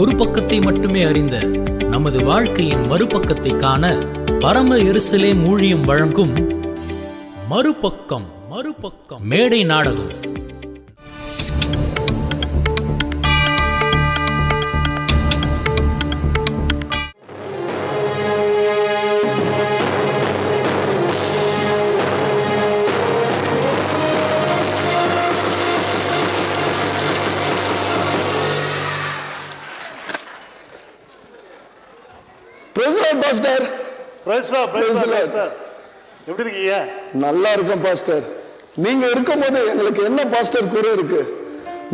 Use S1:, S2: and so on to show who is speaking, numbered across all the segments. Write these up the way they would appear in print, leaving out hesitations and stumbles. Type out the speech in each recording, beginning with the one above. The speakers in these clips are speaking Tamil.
S1: ஒரு பக்கத்தை மட்டுமே அறிந்த நமது வாழ்க்கையின் மறுபக்கத்தை காண பரம எருசலேம் ஊழியம் வழங்கும் மறுபக்கம் மேடை நாடகம்.
S2: பாஸ்டர்,
S3: எப்படி இருக்கீங்க?
S2: நல்லா இருக்கும் பாஸ்டர். நீங்க இருக்கும்போது எங்களுக்கு என்ன பாஸ்டர் குறை இருக்கு?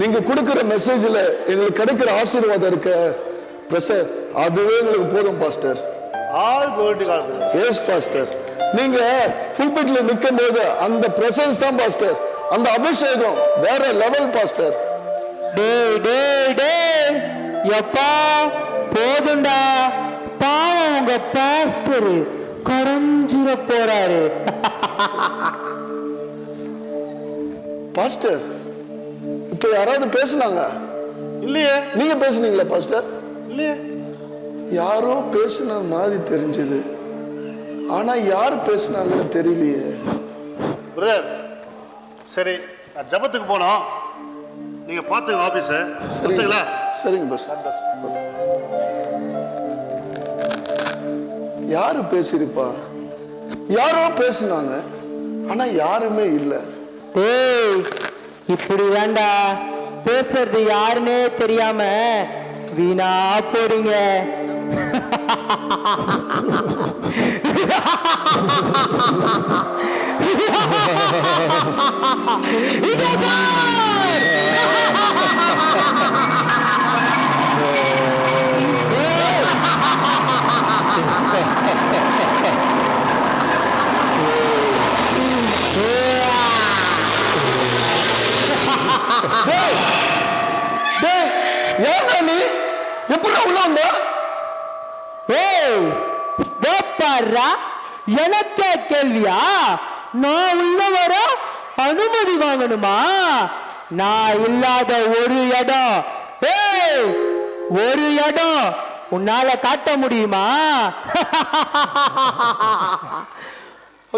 S2: நீங்க கொடுக்கிற மெசேஜ்ல எங்களுக்கு கிடைக்கிற ஆசீர்வாதம் இருக்கு பிரசர், அதுவே எங்களுக்கு போதும் பாஸ்டர். எஸ் பாஸ்டர், நீங்க புல்பிட்ல நிற்கும் போது அந்த பிரசன்ஸ் தான் பாஸ்டர், அந்த அபிஷேகம் வேற லெவல் பாஸ்டர்.
S4: எப்பா போதுண்டா, பாவம் உங்க பாஸ்டர் கரஞ்சிர போறாரு.
S2: பாஸ்டர், இப்ப யாராவது பேசுனாங்க?
S3: இல்லையே.
S2: நீங்க பேசுனீங்களா பாஸ்டர்?
S3: இல்லையே.
S2: யாரோ பேசுன மாதிரி தெரிஞ்சது, ஆனா யார் பேசுனாங்கன்னு தெரியலையே.
S3: பிரதர், சரி ஜபத்துக்கு போனோம், நீங்க பாத்துங்க ஆபீஸ். சரிங்களா?
S2: சரிங்க பாஸ்டர். யாரு பேசிருப்பா? யாரோ பேசுனாங்க, ஆனா யாருமே இல்ல.
S4: இப்படி வேண்டா, பேசுறது யாருன்னே தெரியாம வீணா போறீங்க. எனக்கே கேள்வியா? நான் உள்ள வர அனுமதி வாங்கணுமா? நான் இல்லாத ஒரு இடம் உன்னால காட்ட முடியுமா?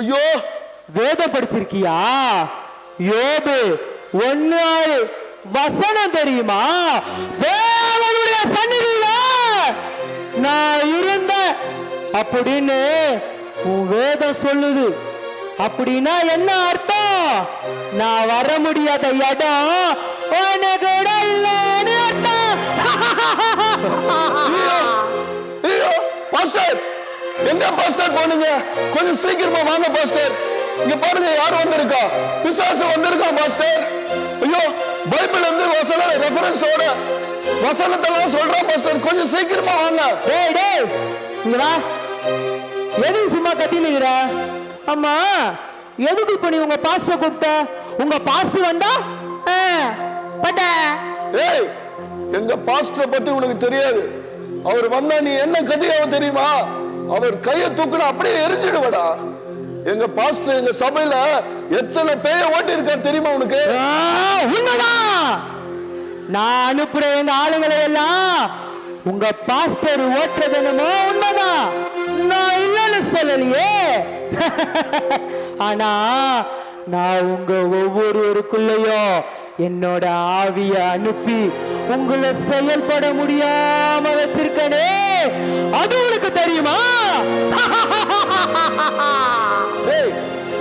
S2: ஐயோ,
S4: வேத படிச்சிருக்கியா? யோபு 1:6 வசனம் தெரியுமா? தேவனுடைய சந்நிதியில நான் இருந்தேன் அப்படின்னு உன் வேதம் சொல்லுது. அப்படின்னா என்ன அர்த்தம்? நான் வர முடியாத இடம் உனக்கு இல்லைன்னு அர்த்தம்.
S2: பாஸ்டர், எங்க பாஸ்டர் போனீங்க? கொஞ்சம் சீக்கிரமா வாங்க பாஸ்டர். இங்க பாருங்க, யார் வந்திருக்கா? பிசாசு வந்திருக்கான் பாஸ்டர். ஐயோ, பைபிள் வந்து ரெஃபரன்ஸோட வசனத்தெல்லாம் சொல்றான் பாஸ்டர், கொஞ்சம் சீக்கிரமா வாங்க.
S4: டேய் இங்க வா. எதுக்கு சும்மா கத்தினுகிற? அம்மா, எதுக்கு இப்ப நீ உங்க பாஸ்டர் கூப்பிட்ட? உங்க பாஸ்டர் வந்தா
S2: ஏய், எங்க பாஸ்டர் பத்தி உனக்கு தெரியாது. அவர் வந்தா நீ என்ன கதையாவ தெரியுமா? அவர் கையை தூக்குனா அப்படியே எரிஞ்சிடுவடா. எங்க பாஸ்டர் எங்க சபையில எத்தனை பேய ஓட்டி இருக்காரு தெரியுமா உனக்கு?
S4: உண்மைதான். நான் அனுப்புற எங்க ஆளுங்களை எல்லாம் உங்க பாஸ்டர் ஓட்டுறது என்னமோ உண்மைதான், நான் இல்லைன்னு சொல்லலையே. ஆனா நான் உங்க ஒவ்வொருவருக்குள்ளயும் என்னோட ஆவிய அனுப்பி உங்களை செயல்பட முடியாம வச்சிருக்கனே, அது உனக்கு தெரியுமா?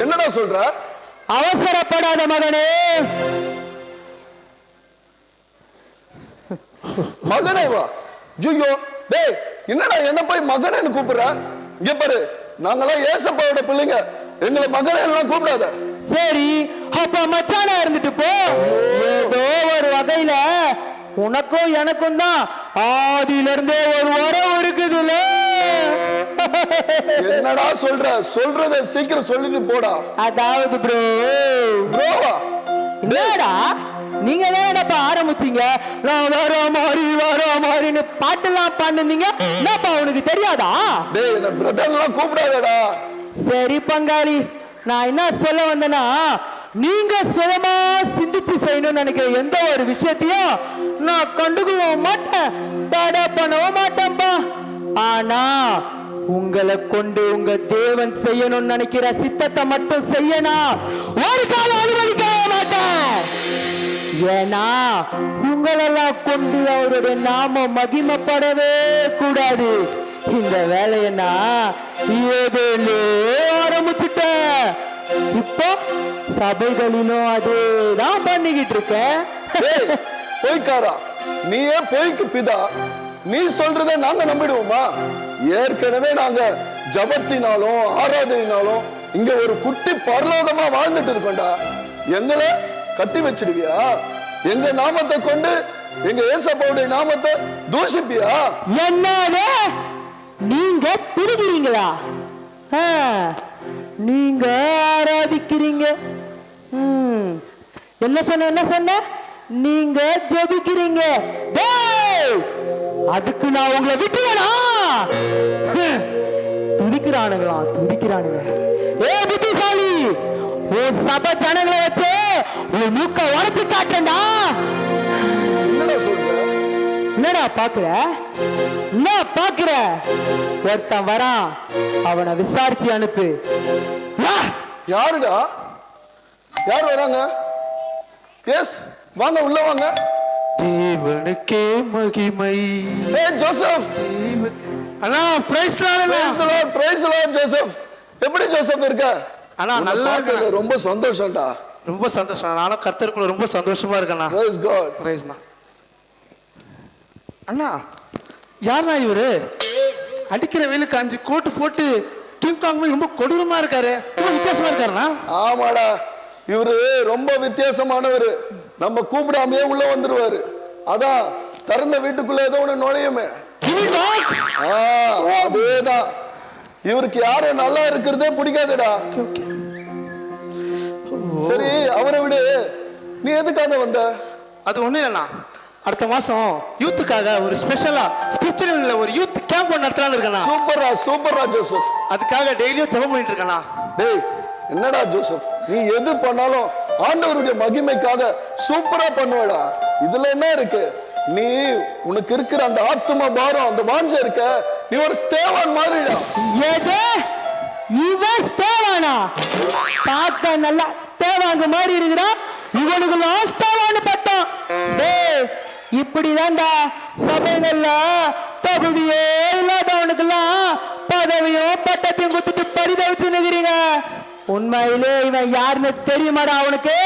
S2: என்னடா சொல்ற?
S4: அவசரப்படாத மகனே.
S2: மகனே வா. ஜூயோ, டேய், என்னடா என்ன போய் மகனேன்னு கூப்பிடுற? இங்க பாரு, நாங்கெல்லாம் ஏசப்பாவோட பிள்ளைங்க, எங்களை மகனே எல்லாம் கூப்பிடாத.
S4: சரி, அப்ப மச்சானா இருந்துட்டு போ. ஏதோ ஒரு வகையில உனக்கும் எனக்கும் தான் ஆதியில இருந்தே ஒரு உறவு இருக்குதுல்ல.
S2: என்னடா சொல்றத சீக்கிரம் சொல்லிட்டு போடா.
S4: அதாவது ப்ரோவா என்னடா நீங்க தானடா ஆரம்பிச்சீங்க, நான் வர மாதிரின்னு பாட்டெல்லாம் பாடுனீங்க. என்னப்பா உனக்கு தெரியாதா?
S2: டேய், என்ன பிரதர்லாம் கூப்பிடாதடா.
S4: சரி பங்காளி, நான் என்ன சொல்ல வந்தேன்னா, நீங்க சுயமா சிந்திச்சு செய்யணும்னு நினைக்கிற எந்த ஒரு விஷயத்தையும் நான் கண்டுக்க மாட்டேன். தடை பண்ணவும் மாட்டேன்பா. ஆனா உங்களை கொண்டு உங்க தேவன் செய்யணும்னு நினைக்கிற சித்தத்தை மட்டும் செய்யணும் ஒரு காலம் அனுமதிக்கவே மாட்டேன். ஏன்னா உங்களெல்லாம் கொண்டு அவருடைய நாம மகிமைப்படவே கூடாது. இந்த வேலையன்னா ஏதோ ஆரம்பிச்சுட்டேன். இப்போ சபைகளிலும் அதேதான் பண்ணிக்கிட்டு இருக்கேன்.
S2: ஏய், பொய்க்காரா, நீயே பொய்க்கு பிதா. நீ சொல்றதை நாங்க நம்பிடுவோமா? ஏற்கனவே நாங்க ஜபத்தினாலும் ஆராதனையினாலும் இங்க ஒரு குட்டி பரலோகமா வாழ்ந்துட்டு இருக்கோம்டா. எங்களை கட்டி வச்சிடுவியா? எங்க நாமத்தை கொண்டு எங்க ஏசப்பாவுடைய நாமத்தை தூஷிப்பியா?
S4: என்னது நீங்க திருகிறீங்களா? நீங்க ஆராதிக்கிறீங்க. என்ன சொன்ன நீங்க ஜெபிக்கிறீங்க. அதுக்கு நான் உங்களை விட்டுவேனா? துதிக்கிறானுங்க. ஏ புத்திசாலி, உன் சபை ஜனங்களை வச்சு உன் மூக்க உடச்சு காட்டண்டா.
S2: என்னடா சொல்ற?
S4: என்னடா பாக்குற? என்ன பாக்குற? ஒருத்தன் வரான், அவனை விசாரிச்சு அனுப்பு.
S2: யாருடா? யார் வராங்க? எஸ், வாங்க, உள்ள வாங்க.
S5: தேவனுக்கே மகிமை.
S2: ஏய் ஜோசப்.
S5: அண்ணா பிரைஸ்
S2: லார்ட் ஜோசப். எப்படி ஜோசப் இருக்க?
S5: அண்ணா நல்லா
S2: இருக்கு. ரொம்ப சந்தோஷம்டா.
S5: ரொம்ப சந்தோஷம். நானும் கர்த்தருக்குள்ள ரொம்ப சந்தோஷமா இருக்கேண்ணா.
S2: Price God.
S5: பிரைஸ்ண்ணா. அண்ணா யாருண்ணா இவரு? அடிக்கிற வெயிலுக்கு 5 கோட்டு போட்டு கிங் காங் ரொம்ப கொடூரமா இருக்காரு. ரொம்ப வித்தியாசமா இருக்காருண்ணா.
S2: ஆமாடா, இவரு ரொம்ப வித்தியாசமானவர். நம்ம கூப்பிடாமையே உள்ள வந்துருவாரு. அதான் திறந்த வீட்டுக்குள்ள ஏதோ ஒண்ணு நுழையுமே. அதேதான். இவருக்கு யாரும் நல்லா இருக்கிறதே பிடிக்காதுடா. சரி, அவரை விடு. நீ எதுக்காக வந்த?
S5: அது ஒண்ணு இல்லைண்ணா, அடுத்த மாசம் யூத்துக்காக ஒரு ஸ்பெஷலா ஸ்கிரிப்சர்ல ஒரு யூத் கேம்ப் நடத்தலாம்னு இருக்கேண்ணா.
S2: சூப்பரா ஜோசப்.
S5: அதுக்காக டெய்லியும் ஜெபம் பண்ணிட்டு இருக்கேண்ணா.
S2: டேய், என்னடா ஜோசப், நீ எது பண்ணாலும் ஆண்டவருடைய மகிமைக்காக சூப்பரா பண்ணுவடா. இதுல என்ன இருக்கு? நீ உனக்கு இருக்கிற அந்த ஆத்தும பாரம், அந்த வாஞ்ச இருக்க, நீ ஒரு ஸ்தேவான் மாதிரிடா.
S4: இவன் தேவானா? பார்க்க நல்லா தேவாங்க மாதிரி இருக்கிறான். இவனுக்கு லாஸ்டாவான்னு பார்த்தோம். இப்படிதான்டா சபைகள்ல தகுதியே இல்லாதவனுக்கெல்லாம் பதவியும் பட்டத்தையும் கொடுத்துட்டு பரிதவிச்சு நிக்கிறீங்க. உண்மையிலே இவன் யாருன்னு தெரியுமாடா அவனுக்கு?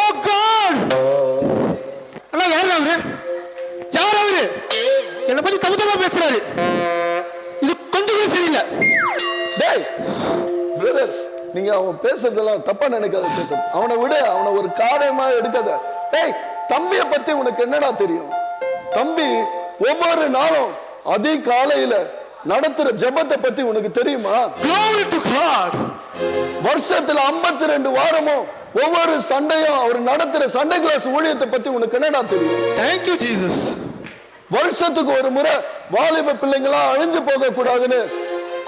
S4: ஓ காட்!
S5: யாரு அவரு? யார் அவரு? என்னை பத்தி தப்பு பேசுறாரு. இது கொஞ்சம் கூட சரியில்லை.
S2: டேய் பிரதர், நீங்க அவன் பேசுறதெல்லாம் தப்பா நினைக்காத ஜோசப். அவனை விட, அவனை ஒரு காரியமா எடுக்காத. டேய், தம்பியை பத்தி உனக்கு என்னடா தெரியும்? தம்பி ஒவ்வொரு நாளும் அதிகாலையில நடத்துற ஜெபத்தை பத்தி உனக்கு தெரியுமா?
S5: Glory to God.
S2: வருஷத்துல 52 வாரமும் ஒவ்வொரு சண்டையும் அவர் நடத்துற சண்டை கிளாஸ் ஊழியத்தை பத்தி உனக்கு என்னடா தெரியும்?
S5: Thank you Jesus.
S2: வருஷத்துக்கு ஒரு முறை வாலிப பிள்ளைங்களா அழிஞ்சு போக கூடாதுன்னு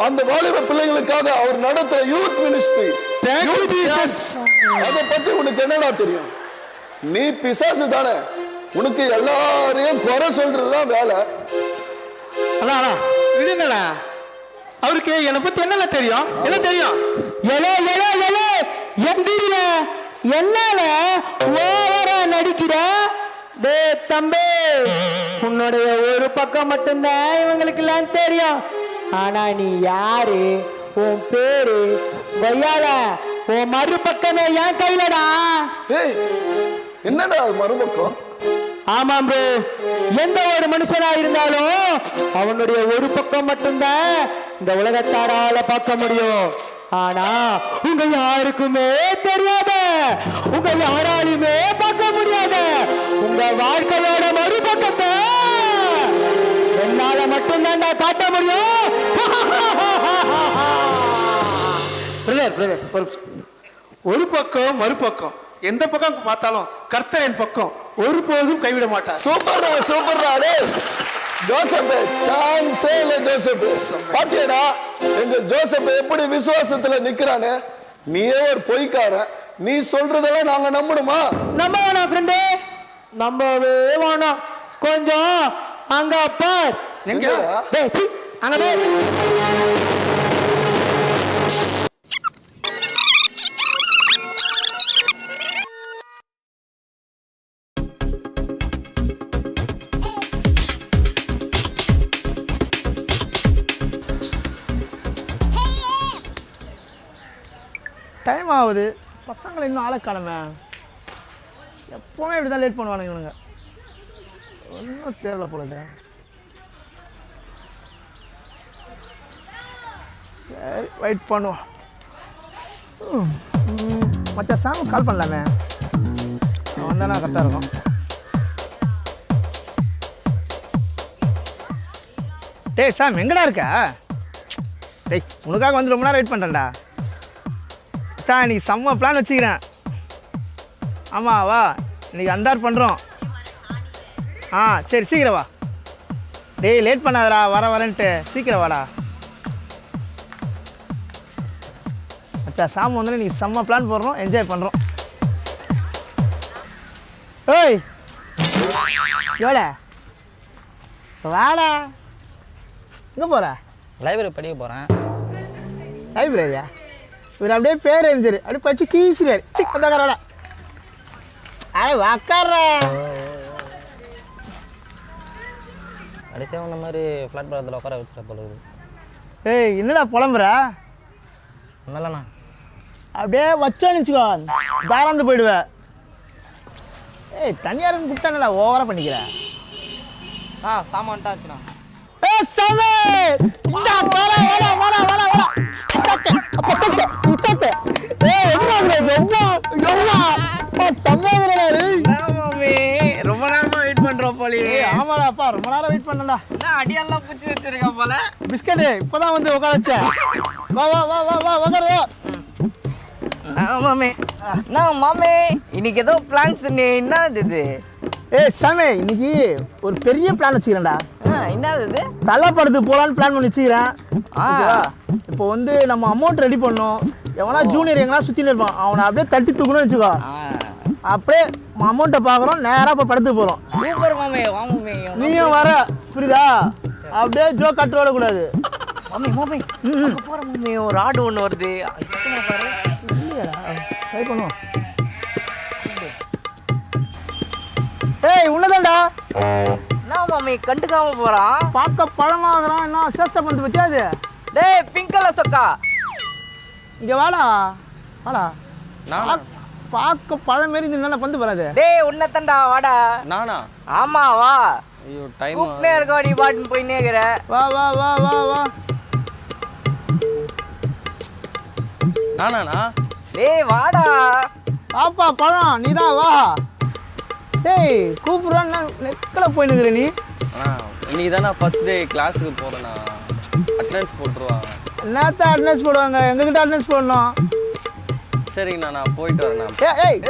S2: அந்த வாலிப பிள்ளைங்களுக்காக அவர் நடத்துற youth ministry.
S5: Thank you Jesus.
S2: அதை பத்தி உனக்கு என்னடா தெரியும்? நீ பிசாசு தானே. உனக்கு எல்லாரையும் குறை சொல்றதுதான் வேலை.
S5: அண்ணா விடுங்கண்ணா, அவருக்கு என்னை பத்தி என்னென்ன தெரியும்? என்ன தெரியும்?
S4: என்னால ஓவரா நடிக்கிற? டே தம்பி, உன்னுடைய ஒரு பக்கம் மட்டும்தான் இவங்களுக்கு எல்லாம் தெரியும். ஆனா நீ யாரு, உன் பேரு, கொய்யால உன் மறுபக்கமே என் கையிலடா.
S2: ஏய், என்னடா அது மறுபக்கம்?
S4: ஆமாம் ப்ரோ, எந்த ஒரு மனுஷனா இருந்தாலும் அவனுடைய ஒரு பக்கம் மட்டும்தான் இந்த உலகத்தாரால பார்க்க முடியும். ஆனா உங்க யாருக்குமே தெரியாத, உங்க யாராலுமே பார்க்க முடியாத உங்க வாழ்க்கையோட மறுபக்கத்தை என்னால மட்டும்தான் காட்ட முடியும்.
S5: ஒரு பக்கம் மறுபக்கம், எந்த பக்கம் பார்த்தாலும் கர்த்தர் என் பக்கம் ஒருபோதும் கைவிட மாட்டார்.
S2: சூப்பர்ரா டேய் ஜோசப். சான்ஸே இல்ல ஜோசப். பாத்தியடா எங்க ஜோசப் எப்படி விசுவாசத்துல நிக்கிறானே. நீயே ஒரு பொய்க்காரன். நீ சொல்றதெல்லாம் நாங்க நம்பணுமா?
S4: நம்ப வேணாம் ஃப்ரெண்டே, நம்பவே வேணாம். கொஞ்சம் அங்க பார்.
S5: எங்க
S4: டேய், சீ, அங்க பார். டைம் ஆகுது, பசங்களை இன்னும் ஆளை காணுமே. எப்போவுமே இப்படி தான் லேட் பண்ணுவானுங்க இவனுங்க. ஒன்றும் தேவையில்ல போல. சரி, வெயிட் பண்ணுவோம். மச்சா சாமி கால் பண்ணலாமே, அவன் வந்தானா கரெக்டாக இருக்கும். டேய் சாம், எங்கடா இருக்க? டேய், உனக்காக வந்து ரொம்ப நேரம் வெயிட் பண்ணுறேன்டா. சார் இன்னைக்கு செம்ம பிளான் வச்சுக்கிறேன். ஆமாம் வா, இன்னைக்கு அந்தார் பண்ணுறோம். சரி சீக்கிரம் வா. டேய் லேட் பண்ணாதடா, வரேன்ட்டு சீக்கிரம் வாடா. அச்சா சாமி வந்து இன்னைக்கு செம்ம பிளான் போடுறோம், என்ஜாய் பண்ணுறோம். ஏய் எவ்வளோ வாடா, எங்கே போகிற?
S6: லைப்ரரி படிக்க போகிறேன்.
S4: லைப்ரரியா? இவர் அப்படியே பேர் எரிஞ்சாரு, அப்படியே படிச்சு கீசுறாரு. வந்தாக்காரோட உக்கார.
S6: கடைசியாக இந்த மாதிரி ஃப்ளாட் பக்கத்தில் உட்கார வச்சுட்ட போல இருக்குது.
S4: ஏய் என்னடா புலம்புற?
S6: ஒன்றும்
S4: அப்படியே வச்சோன்னு வச்சுக்கோ, தாராந்து போயிடுவேன். ஏய் தனியாருன்னு கூப்பிட்டானடா ஓவராக பண்ணிக்கிறேன்.
S6: சாமான்ட்டா ஆச்சுண்ணா.
S4: ஏய் சாமி, இந்தா வாடா வாடா வாடா வாடா வாடா. உச்சத்தை ஏய்
S6: ரொம்ப நேரமாக வெயிட் பண்ணுறோம் போலி.
S4: ஆமாடாப்பா, ரொம்ப நேரம் வெயிட் பண்ணடா.
S6: என்ன அடியெல்லாம் பிடிச்சி வச்சிருக்கேன் போல.
S4: பிஸ்கட்டு இப்போதான் வந்து உட்கார வச்சேன். வா வா வா வா வா உட்காரு வா.
S6: மாமே நான் மாமே இன்னைக்கு ஏதோ பிளான்ஸ் என்ன இது?
S4: ஏய் சாமி, இன்னைக்கு ஒரு பெரிய பிளான் வச்சுக்கிறேன்டா.
S6: என்னது இது?
S4: தள்ளப்படுத்து போகலான்னு பிளான் பண்ணி வச்சுக்கிறேன். இப்போ வந்து நம்ம அமௌண்ட் ரெடி பண்ணோம். எவனா ஜூனியர் எங்கன்னா சுற்றின்னு இருப்பான், அவனை அப்படியே தட்டி தூக்கணும்னு வச்சுக்கோ. அப்படியே அமௌண்ட்டை பார்க்குறோம், நேராக இப்போ படத்துக்கு போகிறோம்.
S6: சூப்பர் மாமே, வா மாமே.
S4: நீயும் வர, புரியுதா? அப்படியே ஜோ கட்டு வரக்கூடாது.
S6: மாமே மாமே போகிற மாமே, ஒரு ஆடு ஒன்று வருது.
S4: இல்லையாடா, ட்ரை பண்ணுவோம். ஏய் உன்னதான்டா.
S6: என்ன மாமே கண்டுக்காம போகிறான்?
S4: பார்க்க பழமாகறான், என்ன சேஷ்டை பண்ணது பற்றியா அது?
S6: டேய் பிங்க் கலர் சொக்கா,
S4: இங்கே வாடா வாடா. பார்க்க பழம் மாரி இந்த பந்து வராது.
S6: டேய் உன்னை தண்டா வாடா.
S7: நானா?
S6: ஆமா வா.
S7: ஐயோ டைம்
S6: கூப்பிட்டே இருக்கா, நீ பாட்டுன்னு போயின்னே இருக்கிற.
S4: வா வா வா வா வா.
S7: நானாண்ணா?
S6: டேய் வாடா.
S4: பாப்பா பழம் நீதான் வா. டேய் கூப்பிடுறான்னு நெக்கில் போயின்னுக்குற நீ.
S7: அண்ணா இன்னைக்கு தானே ஃபர்ஸ்ட் டே கிளாஸுக்கு போகிறேண்ணா. அட்டெண்டன்ஸ் போட்டுருவாங்க.
S4: என்னத்த அட்டெண்டன்ஸ் போடுவாங்க, எங்ககிட்ட அட்டெண்டன்ஸ் போடணும்.
S7: சரிங்கண்ணா, நான் போயிட்டு வரேண்ணா.
S4: ஏய்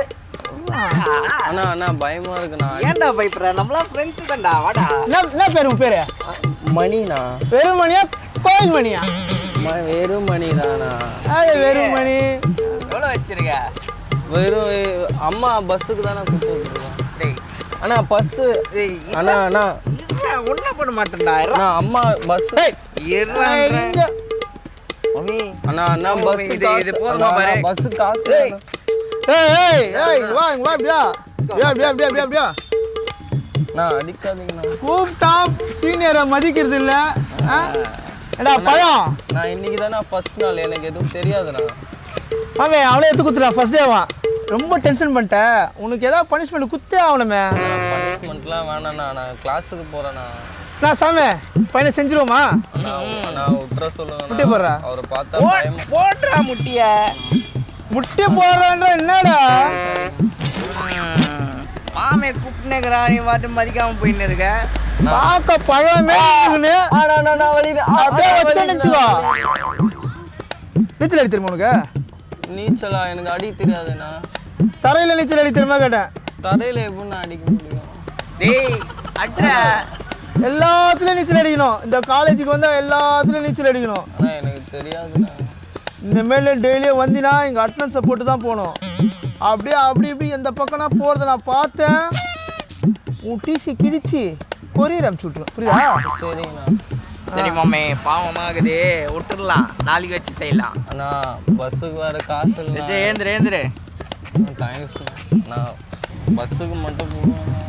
S7: அண்ணா அண்ணா பயமாக இருக்குண்ணா.
S6: ஏன்டா பயப்படுற? நம்மளாம் ஃப்ரெண்ட்ஸ் தான்டா, வாடா.
S4: என்ன பேர் உன் பேரு?
S7: மணிண்ணா.
S4: வெறுமணியா கோயில் மணியா?
S7: வெறும் மணி தானா?
S4: அது வெறுமணி.
S6: எவ்வளோ வச்சிருக்க?
S7: வெறும் அம்மா பஸ்ஸுக்கு தானே கொடுத்துருக்கேன்.
S6: டேய்
S7: அண்ணா பஸ்ஸு. அண்ணா அண்ணா
S6: ஒன்றும் பண்ண மாட்டேன்டா.
S7: அண்ணா அம்மா பஸ்ஸு.
S4: இங்க
S6: மம்மி
S7: அண்ணா அண்ணா பஸ்ஸு
S6: இது போதுமா பாரு.
S7: பஸ்ஸு காசு.
S4: ஏய் ஏய் ஏய் இங்க வா இங்க வா. அப்படியா
S7: அண்ணா அடிக்காதீங்கண்ணா.
S4: கூப்பிட்டா சீனியரை மதிக்கிறது இல்லை. ஏடா பழம்,
S7: நான் இன்னைக்கு தானே ஃபர்ஸ்ட் நாள், எனக்கு எதுவும் தெரியாதுண்ணா.
S4: மாமே அவளே எடுத்து குத்துறா ஃபர்ஸ்ட் டேவா. ரொம்ப டென்ஷன் பண்ணிட்டேன், உனக்கு ஏதாவது பனிஷ்மெண்ட் குத்தே ஆகணுமே.
S7: பனிஷ்மெண்ட்லாம் வேணாண்ணா, நான் கிளாஸுக்கு போகிறேண்ணா.
S4: நான் சாமி பையனை செஞ்சிருவோமா?
S7: அண்ணா விட்டுற சொல்லுங்க.
S4: முட்டி போடுறா.
S7: அவரை பார்த்தா
S6: போடுறா முட்டிய.
S4: முட்டி போடுறான்ற என்னடா?
S6: மாமே கூப்பிட்டுனேங்கிறா, நீ வாட்டு மதிக்காம போயின்னு இருக்க.
S4: பார்க்க பழமே இருக்குன்னு அப்படியே வச்சுக்கோ. நீச்சல் அடி தெரியுமா உனக்கு?
S7: நீச்சலா? எனக்கு அடி தெரியாதுண்ணா.
S4: தரையில் நீச்சல் அடி தெரியுமா கேட்டேன்.
S7: தரையில் எப்படிண்ணா அடிக்க முடியும்?
S6: டேய் அட்ற
S4: எல்லாத்துலயும் நீச்சல் அடிக்கணும். இந்த காலேஜுக்கு வந்தா எல்லாத்துலயும் நீச்சல் அடிக்கணும்.
S7: ஆனால் எனக்கு தெரியாதுண்ணா.
S4: இனிமேல் டெய்லியும் வந்தினா இங்கே அட்டனன்ஸை போட்டு தான் போகணும். அப்படியே அப்படி இப்படி எந்த பக்கம்னா போகிறத நான் பார்த்தேன். உன் டிசி கிடிச்சு கொரியர் அனுப்பிச்சு விட்ருவேன். புரியுதா?
S7: சரிங்கண்ணா.
S6: சரி மாமே, பாவமாகுது, விட்டுறலாம், நாளைக்கு வச்சு செய்யலாம்.
S7: அண்ணா பஸ்ஸுக்கு வேறு காசு இல்லை.
S6: விஜய் ஏந்திரு.
S7: தேங்க்ஸ்ண்ணா. நான் பஸ்ஸுக்கு மட்டும் போடுவேண்ணா.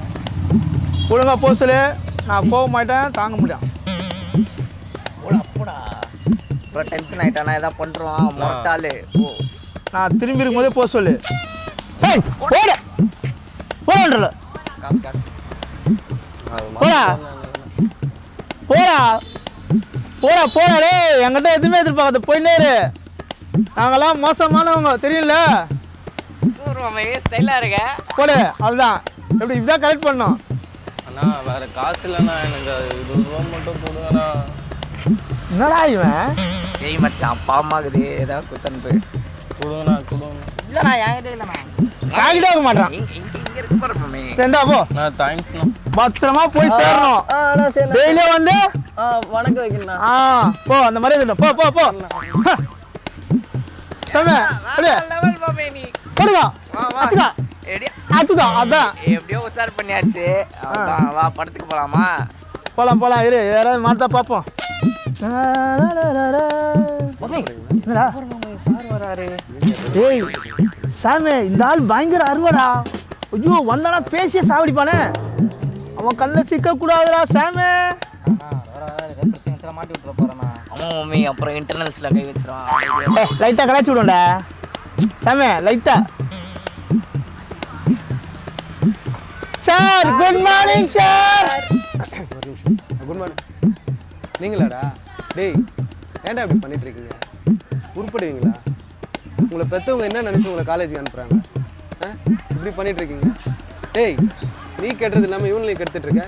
S4: ஒழுங்கா போ சொல்லு. நான் போக மாட்டேன், தாங்க முடியும்.
S6: அப்படா அப்புறம் டென்ஷன் ஆயிட்டானா ஏதாவது பண்ணுறான் மொட்டாலு. ஓ
S4: நான் திரும்பி இருக்கும்போதே போக சொல்லு. ஏய், போட போடல.
S6: காசு
S7: அது
S4: போடா. போடா போடா போடா டேய், என்கிட்ட எதுவுமே எதிர்பார்க்காத, போயிட்டே இரு. நாங்கெல்லாம் மோசமானவங்க தெரியும்ல.
S6: மாமே ஸ்டைலாக இருக்க.
S4: போடு, அவ்வளோதான். எப்படி இதுதான் கரெக்ட் பண்ணோம்.
S7: அண்ணா வேறு காசு இல்லைண்ணா, எனக்கு 20 ரூபா மட்டும் போடுவேண்ணா.
S4: என்னடா இவன்?
S6: சரி மச்சான், பாவமாகுது, ஏதாவது குத்தனுப்பு.
S7: கொடுங்கண்ணா.
S6: இல்லைண்ணா, என்கிட்ட இல்லைண்ணா.
S4: காக்கிட்டே இருக்க மாட்டான்.
S6: இங்கே இருக்கு பாரு மாமே.
S4: ரெண்டா போ.
S7: தேங்க்ஸ்ண்ணா.
S4: பத்திரமா போய் சேரணும்.
S7: அண்ணா சரி.
S4: டெய்லியே வந்து
S7: வணக்கம் வைக்கணுண்ணா.
S4: போ, அந்த மாதிரி இல்லை. போ போ போ. சாமி, அப்படியே
S6: லெவல் மாமே நீ.
S4: போடுங்க. அச்சுக்கா
S6: எப்படியோ
S4: அச்சுக்கா. அதான்
S6: எப்படியோ உஷார் பண்ணியாச்சு. அவ்வளோதான், வா படத்துக்கு போகலாமா?
S4: போலாம் இரு, யாராவது மாட்டா பார்ப்போம். என்னடா
S6: சார் வராரு.
S4: ஏய் சாமி, இந்த ஆள் பயங்கர அருவடா. ஐயோ, வந்தானா பேசிய சாவடிப்பானே. அவன் கண்ணில் சிக்கக்கூடாதுடா சாமி.
S6: மாட்டி விட்டுற போறேண்ணா. ஆமா மம்மி, அப்புறம் இன்டர்னல்ஸ்ல கை வச்சிருவான்.
S4: லைட்டாக கலாச்சி விடும்டா சாமி, லைட்டா. Sir good morning sir.
S5: Good morning. நீங்களாடா? டேய், ஏன்டா இப்படி பண்ணிட்டு இருக்கீங்க? உருப்படுவீங்களா? உங்களை பெற்றவங்க என்ன நினச்சி உங்களை காலேஜுக்கு அனுப்புகிறாங்க? இப்படி பண்ணிட்டு இருக்கீங்க? டேய், நீ கெட்டது இல்லாமல் இவனையும் கெடுத்துட்டு இருக்க.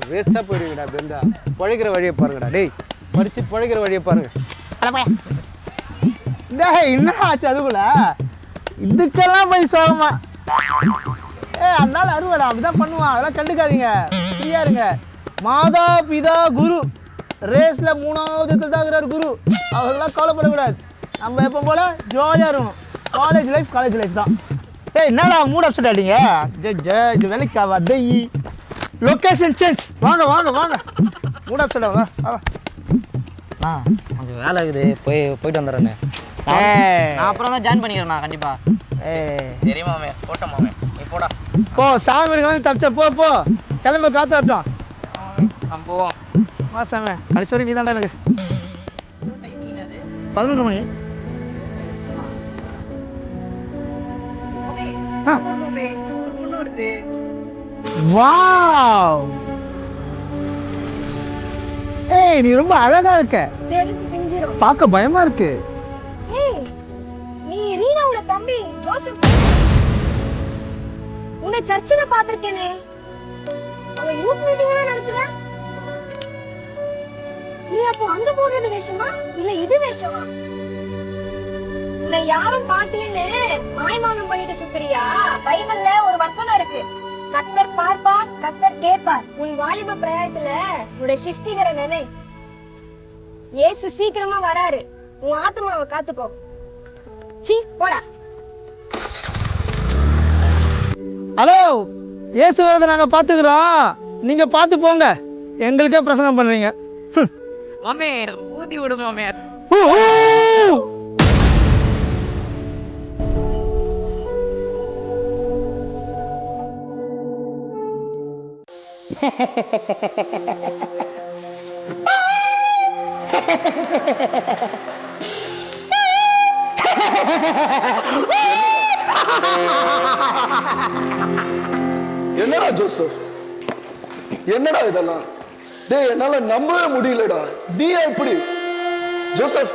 S5: வேஸ்ட்டாக போயிடுவீங்கடா. பெருந்தா பழைக்கிற வழியை பாருங்கடா. டேய், படித்து பழைக்கிற வழியை பாருங்க.
S4: என்ன ஆச்சு அதுக்குள்ள? இதுக்கெல்லாம் போய் சோகமா? அதனால அறுவடா அப்படிதான் பண்ணுவான். அதெல்லாம் கண்டுக்காதீங்க, ஃப்ரீயா இருங்க. மாதா பிதா குரு ரேஸ்ல 3வது இடத்துல தான் இருக்கிறார் குரு. அவர்களெல்லாம் கவலைப்படக்கூடாது. நம்ம எப்போ போல ஜாலியாக இருக்கணும். காலேஜ் லைஃப் தான். என்னடா மூட் அப்செட் ஆகிட்டீங்க? இது வேலைக்கு ஆகாது. Location change. வாங்க. மூட் அப்செட் ஆகுங்க.
S6: கொஞ்சம் வேலை இருக்குது, போயிட்டு வந்துடுறேண்ணே. நான் அப்புறம் தான் ஜாயின் பண்ணிக்கிறேண்ணா கண்டிப்பா. சரி மாமே, போட்டோம் மாமே, நீ போடா.
S4: போ, சாமி வந்து தப்பிச்ச. போ கிளம்ப, காத்து வரட்டும்.
S6: போவோம்.
S4: வா சாமி, கடைசி வரைக்கும் நீ தான்டா எனக்கு. 11 மணி. வாவ், ஏய் நீ ரொம்ப அழகா இருக்க. பார்க்க பயமா இருக்கு.
S8: நீ ரீனாவோட தம்பி ஜோசப். உன்னை சர்ச்சில் பார்த்திருக்கேனே. அவன் யூத் மீட்டிங் நடத்துற. நீ அப்போ அங்க போறது வேஷமா இல்ல இது வேஷமா? உன்னை யாரும் பார்க்கலன்னு மாய்மானம் பண்ணிட்டு சுத்துறியா? பைபிள்ல ஒரு வசனம் இருக்கு, கர்த்தர் பார்ப்பார், கர்த்தர் கேட்பார். உன் வாலிப பிரயாணத்துல உன்னுடைய சிருஷ்டிகரை நினை. இயேசு சீக்கிரமா வராரு, உன் ஆத்மாவை காத்துக்கோ. சீ போடா.
S4: ஹலோ, இயேசுவரதை நாங்க பாத்துக்கிறோம், நீங்க பார்த்து போங்க. எங்களுக்கே பிரசங்கம் பண்றீங்க.
S6: மாமே ஊதி விடு மாமே.
S2: என்னடா ஜோசப், என்னடா இதெல்லாம்? டேய், என்னால நம்பவே முடியலடா. நீ எப்படி ஜோசப்?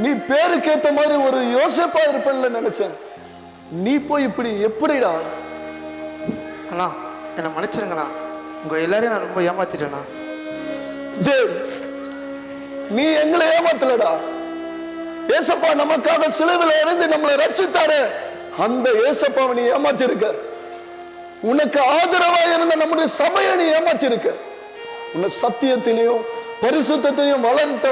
S2: நீ பேருக்கு ஏத்த மாதிரி ஒரு யோசேப்பா இருப்பேன்ல நினைச்சேன். நீ போய் இப்படி எப்படிடா?
S5: அண்ணா, என்னை மன்னிச்சிருங்கண்ணா. உங்கள் எல்லாரையும் நான் ரொம்ப ஏமாத்திட்டேண்ணா.
S2: டேய், நீ எங்களை ஏமாத்தலடா. ஏசப்பா நமக்காக சிலுவையில் இருந்து நம்மளை ரட்சித்தாரு. அந்த ஏசப்பாவை நீ ஏமாத்தி இருக்க. உனக்கு ஆதரவா இருந்த நம்முடைய சபையை நீ ஏமாத்தி இருக்க. உன்னை சத்தியத்திலையும் பரிசுத்திலையும் வளர்த்த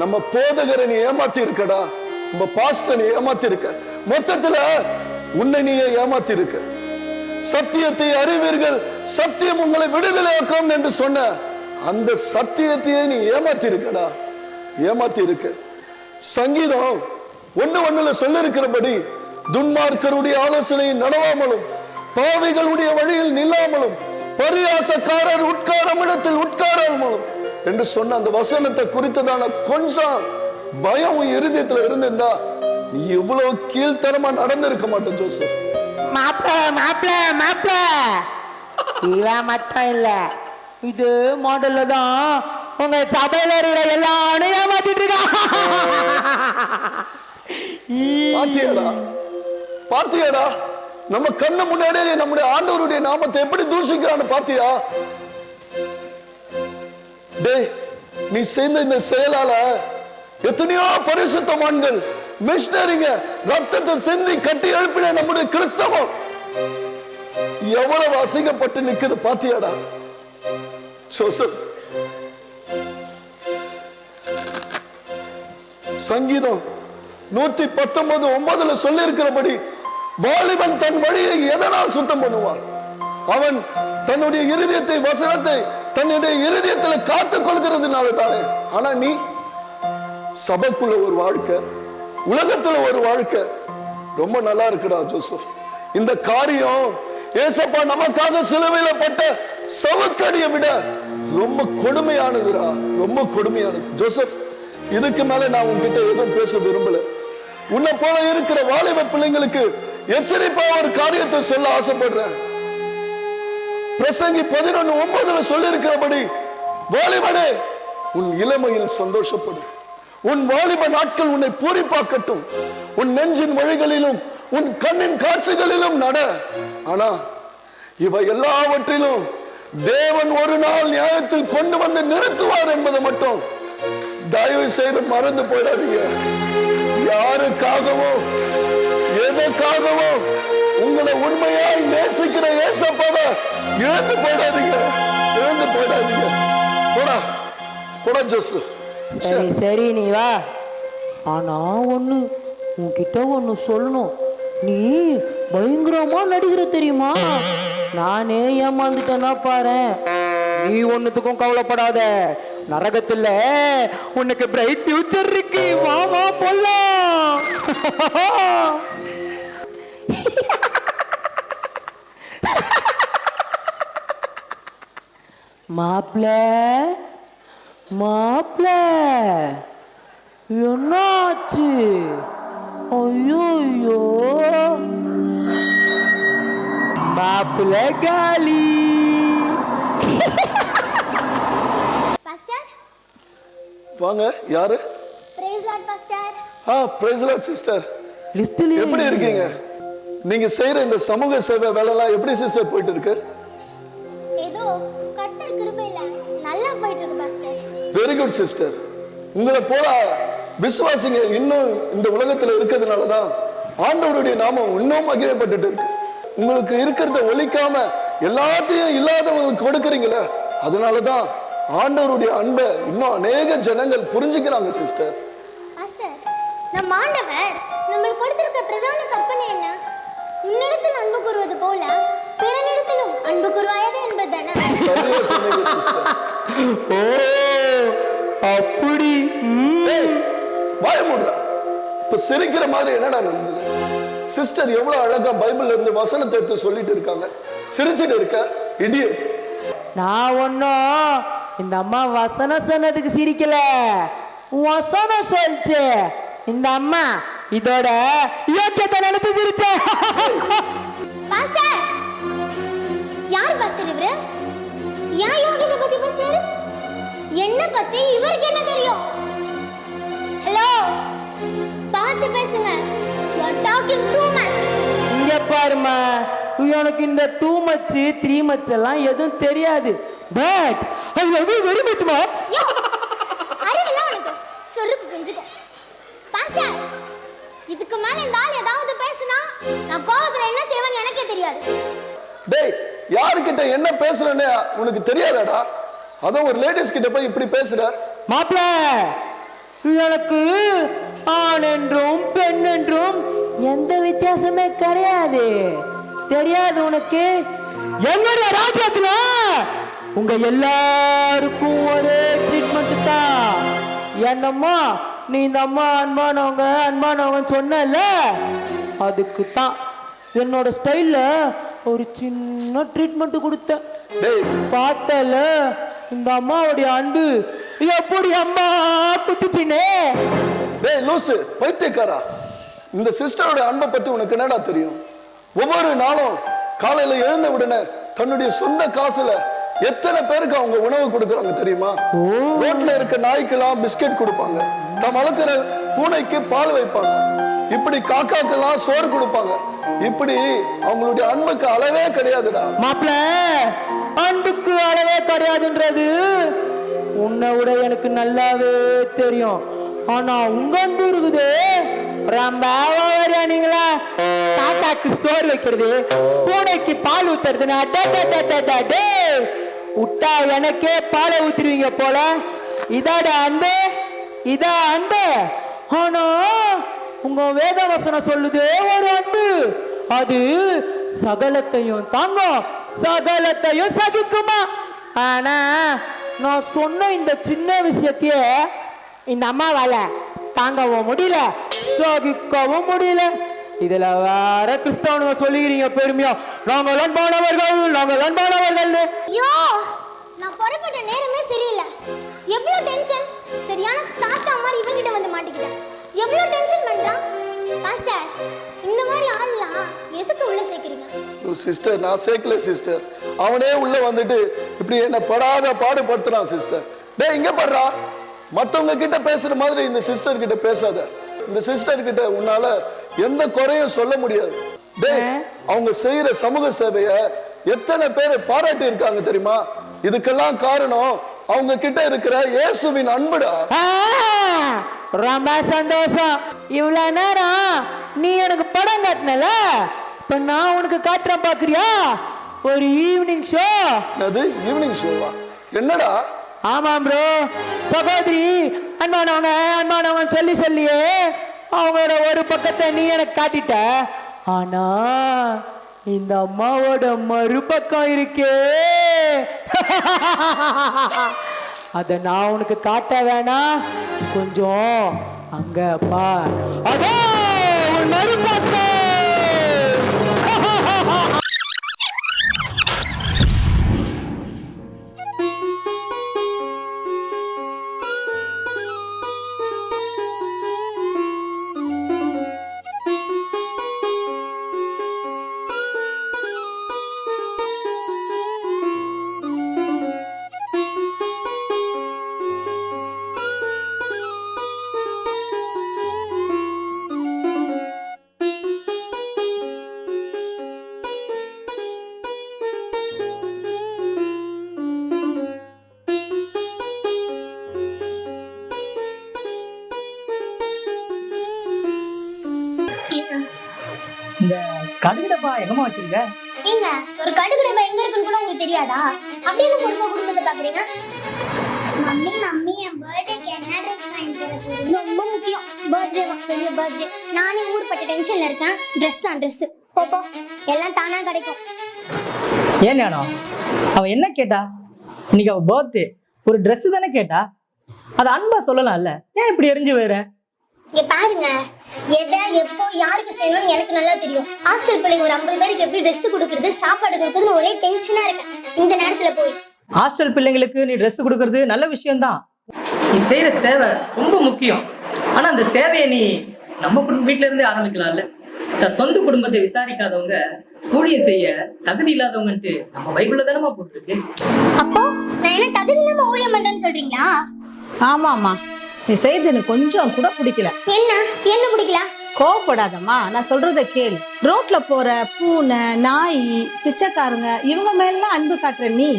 S2: நம்ம போதகரை நீ ஏமாத்தி இருக்கடா. நம்ம பாஸ்டரை நீ ஏமாத்தி இருக்க. மொத்தத்துல உன்னை நீ ஏமாத்தி இருக்க. சத்தியத்தை அறிவீர்கள், சத்தியம் உங்களை விடுதலையாக்கும் என்று சொன்ன அந்த சத்தியத்தையே நீ ஏமாத்தி இருக்கடா, ஏமாத்தி இருக்க. சங்கீதம் 1:1 சொல்லிருக்கிறபடி துன்மார்க்கருடைய ஆலோசனையை நடவாமலும் பாவிகளுடைய வழியில் நில்லாமலும் பரியாசக்காரர் உட்காரும் இடத்தில் உட்காராமலும் என்று சொன்ன அந்த வசனத்தை குறித்ததான கொஞ்சம் பயம் உன் இருதயத்துல இருந்திருந்தா நீ இவ்வளவு கீழ்த்தரமா நடந்திருக்க மாட்டேன் ஜோசப்.
S9: மாப்பிள இவன் மட்டும் இல்ல, இது மாடல்ல தான் உங்க சபையில இருக்கிற எல்லாரும் ஏமாத்திட்டு இருக்கான்.
S2: பாத்தியாடா, பாத்தியாடா, நம்ம கண்ணு முன்னாடியே நம்முடைய ஆண்டவருடைய நாமத்தை எப்படி தூஷிக்கிறான்னு பாத்தியா? டேய், நீ செய்த இந்த செயலால எத்தனையோ பரிசுத்தவான்கள் மிஷனரிங்க ரத்தத்தை சிந்தி கட்டி எழுப்பின நம்முடைய கிறிஸ்தவம் எவ்வளவு அசிங்கப்பட்டு நிக்குது பாத்தியாடா ஜோசப். சங்கீதம் 119:9 சொல்லி இருக்கிறபடி வாலிபன் தன் வழியை எதனால் சுத்தம் பண்ணுவான்? அவன் தன்னுடைய இருதயத்தை வசனத்தை தன்னுடைய இருதயத்தில் காத்துக் கொள்கிறதுனால தானே. ஆனா நீ சபைக்குள்ள ஒரு வாழ்க்கை, உலகத்துல ஒரு வாழ்க்கை. ரொம்ப நல்லா இருக்குடா ஜோசப். இந்த காரியம் ஏசப்பா நமக்காக சிலுவையில பட்ட சவுக்கடியை விட ரொம்ப கொடுமையானதுடா, ரொம்ப கொடுமையானது ஜோசப். இதுக்கு மேல நான் உன்கிட்ட எதுவும் பேச விரும்பல. உன்னை போல இருக்கிற வாலிப பிள்ளைங்களுக்கு எச்சரிப்பா ஒரு காரியத்தை சொல்ல ஆசைப்படுறேன். பிரசங்கி 11:9 சொல்லி இருக்கிறபடி வாலிபனே உன் இளமையில் சந்தோஷப்படு, உன் வாலிப நாட்கள் உன்னை பூரிப்பாக்கட்டும், உன் நெஞ்சின் வழிகளிலும் உன் கண்ணின் காட்சிகளிலும் நட. ஆனா இவை எல்லாவற்றிலும் தேவன் ஒரு நாள் நியாயத்தில் கொண்டு வந்து நிறுத்துவார் என்பதை மட்டும் தயவு செய்து மறந்து போயிடாதீங்க. யாருக்காகவோ எதற்காகவோ உங்களை உண்மையாய் நேசிக்கிற ஏசப்பாவை இழந்து போயிடாதீங்க, இழந்து போயிடாதீங்க. போடா போடா ஜோசப்.
S9: சரி சரி நீ வா. ஆனா ஒண்ணு உன்கிட்ட ஒண்ணு சொல்லணும். நீ பயங்கரமா நடிக்கிற தெரியுமா? நானே ஏமாந்துட்டேன்னா பாரு. நீ ஒண்ணுத்துக்கும் கவலைப்படாத, நரகத்துல உனக்கு பிரைட் ஃபியூச்சர் இருக்கு. வா போலாம். மாப்பிள்ள என்னாச்சு? ஐயோ மாப்பிள்ள காலி.
S8: பாஸ்டர்,
S2: வாங்க. யாரு?
S8: Praise lord pastor.
S2: Praise lord sister.
S9: லிஸ்ட்ல
S2: எப்படி இருக்கீங்க? நீங்க செய்யற இந்த சமூக சேவை வேலைலாம் எப்படி சிஸ்டர் போயிட்டு இருக்கு?
S8: ஏதோ கர்த்தர் கிருபையில நல்லா போயிட்டு இருக்கு பாஸ்டர்.
S2: Very good sister. உங்களை போல விசுவாசிங்க இன்னும் இந்த உலகத்துல இருக்கிறதுனாலதான் ஆண்டவருடைய நாமம் இன்னும் மகிமைப்பட்டு இருக்கு. உங்களுக்கு இருக்கிறத ஒழிக்காம எல்லாத்தையும் இல்லாதவங்களுக்கு கொடுக்கறீங்களே, அதனாலதான் ஆண்டவருடைய அன்பை இன்னும் அநேக ஜனங்கள் புரிஞ்சுக்கிறாங்க சிஸ்டர்.
S8: பாஸ்டர், நம் ஆண்டவர் நம்மளுக்கு கொடுத்திருக்க பிரதான கற்பனை என்ன? உன்னிடத்தில் அன்பு கூறுவது போல பிறனிடத்திலும் அன்பு கூறுவாயாக என்பதுதானே?
S2: சரியா சொன்னீங்க சிஸ்டர்.
S9: ஓ அப்படி.
S2: வாய மூடுறா. இப்ப சிரிக்கிற மாதிரி என்னடா நடந்தது? சிஸ்டர் எவ்வளவு அழகா பைபிள்ல இருந்து வசனத்தை எடுத்து சொல்லிட்டு இருக்காங்க, சிரிச்சிட்டு இருக்க இடியட்.
S9: நான் ஒன்னும் இந்த அம்மா வசனம் சொன்னதுக்கு சிரிக்கல, வசனம் சொல்லிச்சு. இந்த அம்மா இதோட யோக்கியத்தை நினைத்து சிரிச்சேன்.
S8: பாஸ்டர், யார் பாஸ்டர் இவரு? யார் யோகியத்தை பத்தி பேசுறாரு? என்ன பத்தி இவருக்கு என்ன தெரியும்? ஹலோ, பார்த்து பேசுங்க. You are talking too much.
S9: இங்க பாருமா, எனக்கு இந்த 2 much 3 much எல்லாம் எதுவும் தெரியாது. But I love you very much மா.
S8: யோ, அறிவில்ல உனக்கு? சொருப்பு பிஞ்சுக்க. பாஸ்டர், இதுக்கு மேல இந்த ஆள் ஏதாவது பேசினா நான் கோவத்துல என்ன செய்வேன்னு எனக்கே தெரியாது.
S2: டேய், யாருக்கிட்ட என்ன பேசுறேன்னு உனக்கு தெரியாதாடா? அதோ ஒரு லேடிஸ் கிட்ட போய் இப்படி பேசுற?
S9: மாப்ள, எனக்கு ஆண் என்றும் பெண் என்றும் எந்த வித்தியாசமே கிடையாது. தெரியாது உனக்கு? எங்களுடைய ராஜ்யத்துல உங்க எல்லாருக்கும் ஒரே ட்ரீட்மெண்ட் தான். என்னம்மா நீ இந்த அம்மா அன்பானவங்க சொன்னல, அதுக்கு தான் என்னோட ஸ்டைல்ல ஒரு சின்ன ட்ரீட்மெண்ட் கொடுத்தேன்.
S2: டேய்
S9: பார்த்தல இந்த அம்மாவுடைய அன்பு எப்படி அம்மா குத்துச்சுன்னு.
S2: டேய் லூசு பைத்தியக்காரா, இந்த சிஸ்டரோட அன்பை பத்தி உனக்கு என்னடா தெரியும்? ஒவ்வொரு நாளும் காலையில எழுந்த உடனே தன்னுடைய சொந்த காசுல எத்தனை பேருக்கு அவங்க உணவு கொடுக்கறாங்க தெரியுமா? ரோட்ல இருக்க நாய்க்கெல்லாம் பிஸ்கெட் கொடுப்பாங்க, தான் வளர்க்கிற பூனைக்கு பால் வைப்பாங்க, இப்படி காக்காக்கெல்லாம் சோறு கொடுப்பாங்க. இப்படி அவங்களுடைய அன்புக்கு அளவே கிடையாதுடா.
S9: மாப்பிள்ள, அன்புக்கு அளவே கிடையாதுன்றது உன்னை விட எனக்கு நல்லாவே தெரியும். ஆனா உங்க அன்பு இருக்குது ரொம்ப நீங்களா. காக்காக்கு சோறு வைக்கிறது, பூனைக்கு பால் ஊத்துறதுன்னா விட்டா எனக்கே பாலை ஊத்துருவீங்க போல. இதாட அன்பு, இதா அன்பு. ஆனா உங்க வேதவசனம் சொல்லுது ஒரு அன்பு, அது சகலத்தையும் தாங்கும், சகலத்தையும் சகிக்குமா. ஆனா நான் சொன்ன இந்த சின்ன விஷயத்தையே இந்த அம்மாவால தாங்கவும் முடியல, சகிக்கவும் முடியல. இதுல வேற கிறிஸ்தவனுங்க சொல்லிக்கிறீங்க பெருமையா, நாங்கள் அன்பானவர்கள்.
S8: ஐயோ, நான் புறப்பட்ட நேரமே சரியில்லை. எவ்வளவு டென்ஷன், சரியான சாத்தா மாதிரி இவங்கிட்ட வந்து மாட்டிக்கிட்டேன். எவ்வளவு டென்ஷன் பண்றான் பாஸ்டர். இந்த மாதிரி ஆள்லாம் எதுக்கு உள்ள சேர்க்கிறீங்க?
S2: சிஸ்டர் நான் சேர்க்கல சிஸ்டர், அவனே உள்ள வந்துட்டு இப்படி என்ன படாத பாடுபடுத்துறான் சிஸ்டர். டேய் இங்க படுறா, மத்தவங்க கிட்ட பேசுற மாதிரி இந்த சிஸ்டர் கிட்ட பேசாத. இந்த சிஸ்டர் கிட்ட உன்னால எந்த குறையும் சொல்ல முடியாது. டேய் அவங்க செய்யற சமூக சேவைய எத்தனை பேர் பாராட்டி இருக்காங்க தெரியுமா? இதுக்கெல்லாம் காரணம் அவங்க கிட்ட இருக்கிற இயேசுவின் அன்புடா.
S9: ரொம்ப சந்தோஷம். இவ்வளவு நேரம் நீ எனக்கு படம் காட்டினல, இப்ப நான் உனக்கு காட்டுறேன் பாக்குறியா? ஒரு ஈவினிங் ஷோ.
S2: அது ஈவினிங் ஷோவா? என்னடா?
S9: ஆமாம் ப்ரோ, சகோதரி அன்பானவங்க சொல்லியே அவங்களோட ஒரு பக்கத்தை நீ எனக்கு காட்டிட்ட. ஆனா இந்த அம்மாவோட மறுபக்கம் இருக்கே, அத நான் உனக்கு காட்ட வேணாம், கொஞ்சம் அங்க பார். அதோ உன் மறுபக்கம்.
S10: இந்த கடுகுடப்பா எங்கம்மா வச்சிருக்க?
S8: ஏங்க, ஒரு கடுகுடப்பா எங்க இருக்குன்னு கூட உங்களுக்கு தெரியாதா? அப்படின்னு பொறுப்பா குடும்பத்தை பாக்குறீங்க. மம்மி என் பர்த்டேக்கு என்ன ட்ரெஸ் வாங்கி தரது ரொம்ப முக்கியம். பர்த்டேவா? பெரிய பர்த்டே. நானே ஊர்பட்ட டென்ஷன்ல இருக்கேன். ட்ரெஸ் போப்போ, எல்லாம் தானா கிடைக்கும்.
S10: ஏன் ஞானம், அவ என்ன கேட்டா? இன்னைக்கு அவ பர்த்டே, ஒரு ட்ரெஸ் தானே கேட்டா. அது அன்பா சொல்லலாம்ல, ஏன் இப்படி எரிஞ்சு வேற?
S8: இங்க பாருங்க, எதை எப்போ யாருக்கு செய்யணும்னு எனக்கு நல்லா தெரியும். ஹாஸ்டல் பிள்ளைங்க ஒரு 50 பேருக்கு எப்படி ட்ரெஸ் கொடுக்கறது, சாப்பாடு கொடுக்கறது ஒரே டென்ஷனா இருக்கேன் இந்த நேரத்துல போய்.
S10: ஹாஸ்டல் பிள்ளைங்களுக்கு நீ ட்ரெஸ் கொடுக்கறது நல்ல விஷயம்தான். நீ செய்யற சேவை ரொம்ப முக்கியம். ஆனா அந்த சேவையை நீ நம்ம வீட்டுல இருந்தே ஆரம்பிக்கலாம்ல. சொந்த குடும்பத்தை விசாரிக்காதவங்க ஊழியம் செய்ய தகுதி இல்லாதவங்கன்ட்டு நம்ம பைபிள்ல தானமா போட்டுருக்கு.
S8: அப்போ நான் என்ன தகுதி இல்லாம ஊழியம் பண்றேன்னு சொல்றீங்களா?
S11: ஆமாமா, நீ செய்யறது எனக்கு கொஞ்சம் கூட பிடிக்கல.
S8: என்ன பிடிக்கல?
S11: கோவப்படாதம்மா, நான் சொல்றத கேளு. ரோட்ல போற பூனை, நாய், பிச்சைக்காரங்க இவங்க மேலாம் அன்பு காட்டுற நீ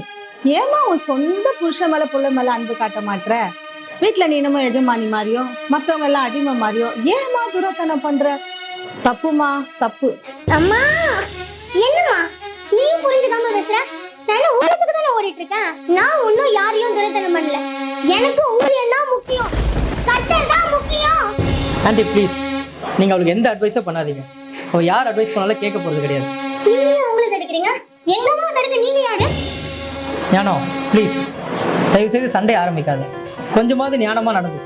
S11: ஏமா உன் சொந்த புருஷன் மேல புள்ள மேல அன்பு காட்ட மாட்ற? வீட்டுல நீ என்னமோ எஜமானி மாதிரியோ மத்தவங்க எல்லாம் அடிமை மாதிரியோ ஏமா துரத்தனம் பண்ற? தப்புமா, தப்பு.
S8: அம்மா என்னம்மா நீ புரிஞ்சுக்காம பேசுற? நான் ஊருக்கு தானே ஓடிட்டு இருக்கேன். நான் ஒன்னும் யாரையும் துரத்தனம் பண்ணல. எனக்கு ஊழியம் தான் முக்கியம், கட்டல் தான் முக்கியம்.
S10: ஆண்டி ப்ளீஸ், நீங்க அவளுக்கு எந்த அட்வைஸும் பண்ணாதீங்க. அவ யார் அட்வைஸ் பண்ணாலும் கேட்க போறது கிடையாது.
S8: நீங்க அவங்களை தடுக்கிறீங்க? எங்க அம்மா தடுக்க நீங்க யாரு?
S10: ஞானோ ப்ளீஸ் தயவு செய்து சண்டை ஆரம்பிக்காத. கொஞ்சமாவது ஞானமா நடந்து.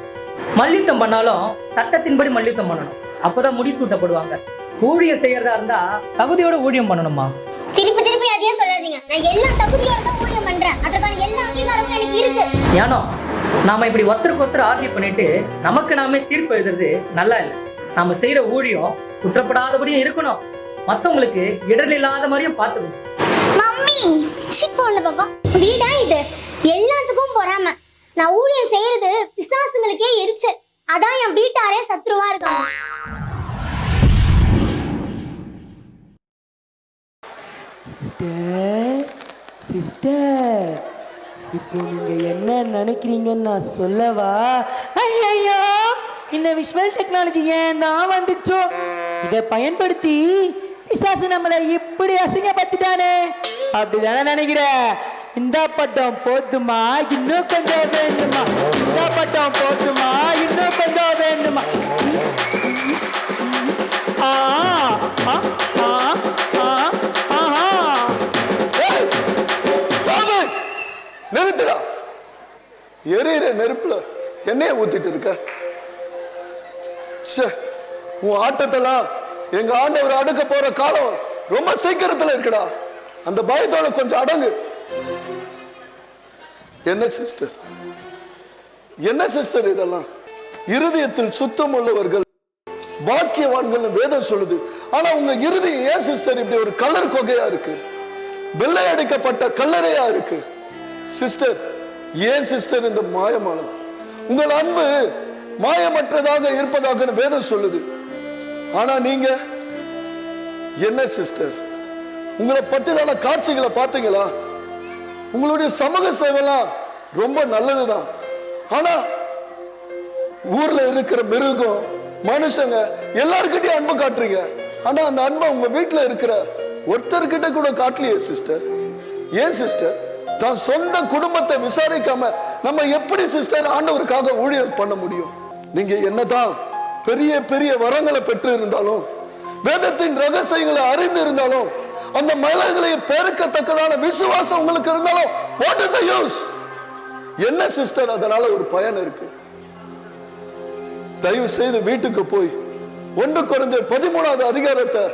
S10: மல்யுத்தம் பண்ணாலும் சட்டத்தின்படி மல்யுத்தம் பண்ணணும். அப்பதான் முடிசூட்டப்படுவாங்க. ஊழியம் செய்யறதா இருந்தா தகுதியோட ஊழியம் பண்ணணுமா?
S8: திருப்பி திருப்பி அதையே சொல்லாதீங்க. நான் எல்லா தகுதியோட தான் ஊழியம் பண்றேன். அதற்கான எல்லா அங்கீகாரமும் எனக்கு இருக்கு.
S10: ஞானோ, நாம இப்படி ஒருத்தருக்கு ஒருத்தர் ஆர்கியூ பண்ணிட்டு நமக்கு நாமே தீர்ப்பு எழுதுறது நல்லா இல்லை. நாம செய்யற ஊழியம் குற்றப்படாதபடியும் இருக்கணும், மத்தவங்களுக்கு இடர் இல்லாத மாதிரியும் பார்த்துக்கணும்.
S8: மம்மி சிப்போ அந்த பக்கம் வீடா இது? எல்லாத்துக்கும் பொறாம. நான் ஊழியம் செய்யறது பிசாசுங்களுக்கே எரிச்சல். அதான் என் வீட்டாரே சத்ருவா இருக்காங்க.
S9: சிஸ்டர் சிஸ்டர், இப்போ நீங்க என்ன நினைக்கிறீங்கன்னு நான் சொல்லவா? ஐயோ, இந்த விஷுவல் டெக்னாலஜி ஏன் தான் வந்துச்சோ? இதை பயன்படுத்தி பிசாசு நம்மளை இப்படி அசிங்கப்படுத்திட்டானே, அப்படிதானே நினைக்கிறேன். இந்த பட்டம் போதுமா, இன்னும் கொஞ்சம் வேண்டுமா? இந்த பட்டம் போதுமா, இன்னும் கொஞ்சம் வேண்டுமா? ஆ ஆ ஆ
S2: நிறுத்துடா. எரியிற நெருப்புல எண்ணெய ஊத்திட்டு இருக்க. உன் ஆட்டத்தெல்லாம் எங்க ஆண்டவர் அடுக்க போற காலம் ரொம்ப சீக்கிரத்துல இருக்குடா. அந்த பயத்தோட கொஞ்சம் அடங்கு. என்ன சிஸ்டர், என்ன சிஸ்டர் இதெல்லாம்? இருதயத்தில் சுத்தம் உள்ளவர்கள் பாக்கியவான்கள் வேதம் சொல்லுது. ஆனா உங்க இருதயம் ஏன் சிஸ்டர் இப்படி ஒரு கலர் கொகையா இருக்கு? வெள்ளை அடிக்கப்பட்ட கல்லறையா இருக்கு சிஸ்டர். ஏன் சிஸ்டர் இந்த மாயமானது? உங்கள் அன்பு மாயமற்றதாக இருப்பதாக வேதம் சொல்லுது. ஆனா நீங்க என்ன சிஸ்டர், உங்களை பத்தின காட்சிகளை பார்த்தீங்களா? உங்களுடைய சமூக சேவைலாம் ரொம்ப நல்லதுதான். ஆனா ஊர்ல இருக்கிற மிருகம், மனுஷங்க எல்லார்கிட்டயும் அன்பு காட்டுறீங்க. ஆனா அந்த அன்பை உங்க வீட்டுல இருக்கிற ஒருத்தர்கிட்ட கூட காட்டலையே சிஸ்டர். ஏன் சிஸ்டர்? தான் சொந்த குடும்பத்தை விசாரிக்காம நம்ம எப்படி சிஸ்டர் ஆண்டவருக்காக ஊழியம் பண்ண முடியும்? நீங்க என்னதான் பெரிய பெரிய வரங்களை பெற்று இருந்தாலும், வேதத்தின் ரகசியங்களை அறிந்து இருந்தாலும், அந்த மலைகளை பெருக்கத்தக்கதான விசுவாசம் உங்களுக்கு இருந்தாலும், what is the use? என்ன சிஸ்டர் அதனால ஒரு பயன் இருக்கு? தயவு செய்து வீட்டுக்கு போய் 1 கொரிந்தியர் 13வது அதிகாரத்தை,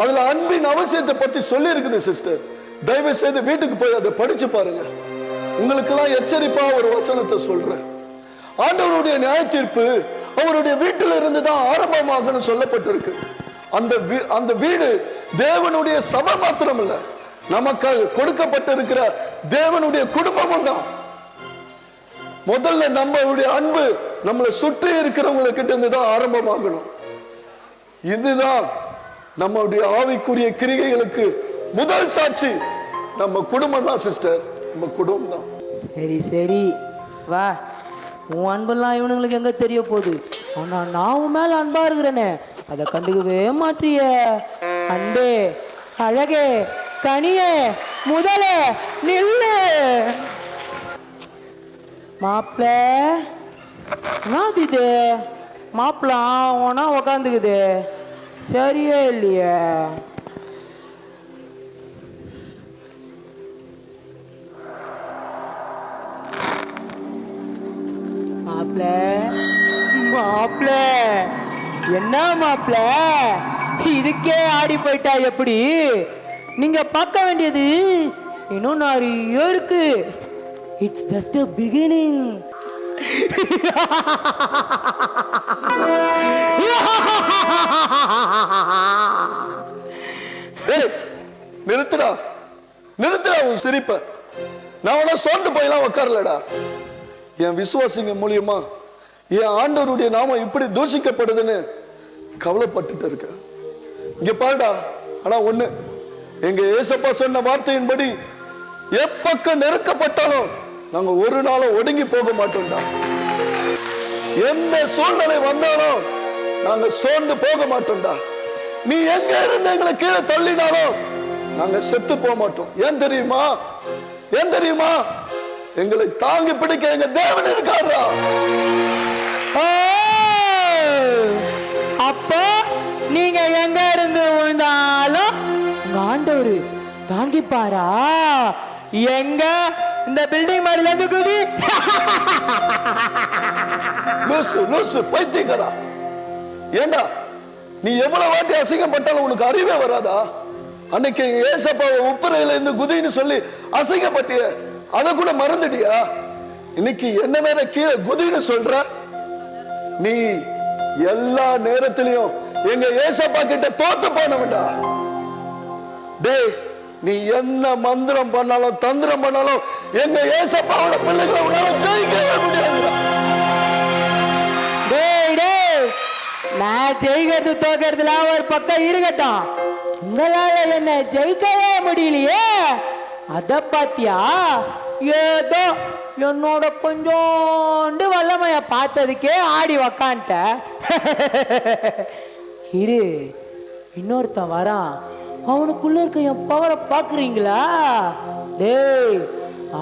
S2: அதுல அன்பின் அவசியத்தை பத்தி சொல்லி இருக்குது சிஸ்டர். தயவு செய்து வீட்டுக்கு போய் அதை படிச்சு பாருங்க. உங்களுக்கு எல்லாம் எச்சரிப்பா ஒரு வசனத்தை சொல்றேன். ஆண்டவருடைய நியாய தீர்ப்பு அவருடைய வீட்டில இருந்து தான் ஆரம்பமாகணும் சொல்லப்பட்டிருக்கு. அந்த வீடு தேவனுடைய சபை மாத்திரம் இல்ல, நமக்காக கொடுக்கப்பட்டிருக்கிற தேவனுடைய குடும்பமும் தான். முதல்ல நம்மளுடைய அன்பு நம்மளை சுற்றி இருக்கிறவங்க கிட்ட இருந்து தான் ஆரம்பமாகணும். இதுதான் நம்மளுடைய ஆவிக்குரிய கிரிகைகளுக்கு முதல் சாட்சி நம்ம குடும்பம் தான் சிஸ்டர், நம்ம குடும்பம் தான்.
S9: சரி சரி வா, உன் அன்பெல்லாம் இவனுங்களுக்கு எங்க தெரிய போகுது? ஆனா நான் உன் மேல அன்பா இருக்கிறேனே, அதை கண்டுக்கவே மாற்றிய. அன்பே, அழகே, கனியே, முதலே நில்லு. மாப்பிள்ள என்னது இது? மாப்பிள்ள அவனா உக்காந்துக்குது, சரியே இல்லையே. மாப்பிள்ள மாப்பிள்ள, என்ன மாப்பிள்ள இதுக்கே ஆடி போயிட்டா எப்படி? நீங்க பார்க்க வேண்டியது இன்னும் நிறைய இருக்கு. It's just a beginning.
S2: நிறுத்துடா, நிறுத்துடா உன் சிரிப்ப. நான் உன சோர்ந்து போயெல்லாம் உட்காரலடா. என் விசுவாசிங்க மூலியமா என் ஆண்டவருடைய நாமம் இப்படி தூஷிக்கப்படுதுன்னு கவலைப்பட்டுட்டு இருக்க. இங்க பாருடா. ஆனா ஒண்ணு, எங்க ஏசப்பா சொன்ன வார்த்தையின்படி எப்பக்கம் நெருக்கப்பட்டாலும் நாங்க ஒரு நாளும் ஒடுங்கி போக மாட்டோம்டா. என்ன சூழ்நிலை வந்தாலும் நாங்க சோர்ந்து போக மாட்டோம்டா. நீ எங்க இருந்து எங்களை கீழே தள்ளினாலும் நாங்க செத்து போக மாட்டோம். ஏன் தெரியுமா? ஏன் தெரியுமா? எங்களை தாங்கி பிடிக்க எங்க தேவன் இருக்காரா.
S9: அப்போ நீங்க எங்க இருந்து விழுந்தாலும் ஆண்டவர் தாங்கி பாரா எங்க இந்த பில்டிங் மாடியில இருந்து குதி.
S2: லூசு லூசு பைத்தியக்காரா. ஏண்டா நீ எவ்வளவு வாட்டி அசிங்கப்பட்டாலும் உனக்கு அறிவே வராதா? அன்னைக்கு ஏசப்பாவை உப்பரையில இருந்து குதின்னு சொல்லி அசிங்கப்பட்டிய, அதை கூட மறந்துட்டியா? இன்னைக்கு என்ன வேற கீழே குதின்னு சொல்ற? நீ எல்லா நேரத்திலையும் எங்க ஏசப்பா கிட்ட தோத்து போனவன்டா. டேய், நீ என்ன மந்திரம் பண்ணாலும் தந்திரம் பண்ணாலும் எங்க ஏசப்பாவோட பிள்ளைகளை உன்னால ஜெயிக்கவே முடியாது.
S9: நான் ஜெயிக்கிறது தோக்கிறதுலாம் ஒரு பக்கம் இருக்கட்டும், உங்களால என்ன ஜெயிக்கவே முடியலையே. அத பாத்தியா, ஏதோ என்னோட கொஞ்சோண்டு வல்லமைய பார்த்ததுக்கே ஆடி உக்கான்ட்ட. இரு, இன்னொருத்தன் வரான், அவனுக்குள்ள இருக்க என் பவரை பாக்குறீங்களா? டேய்,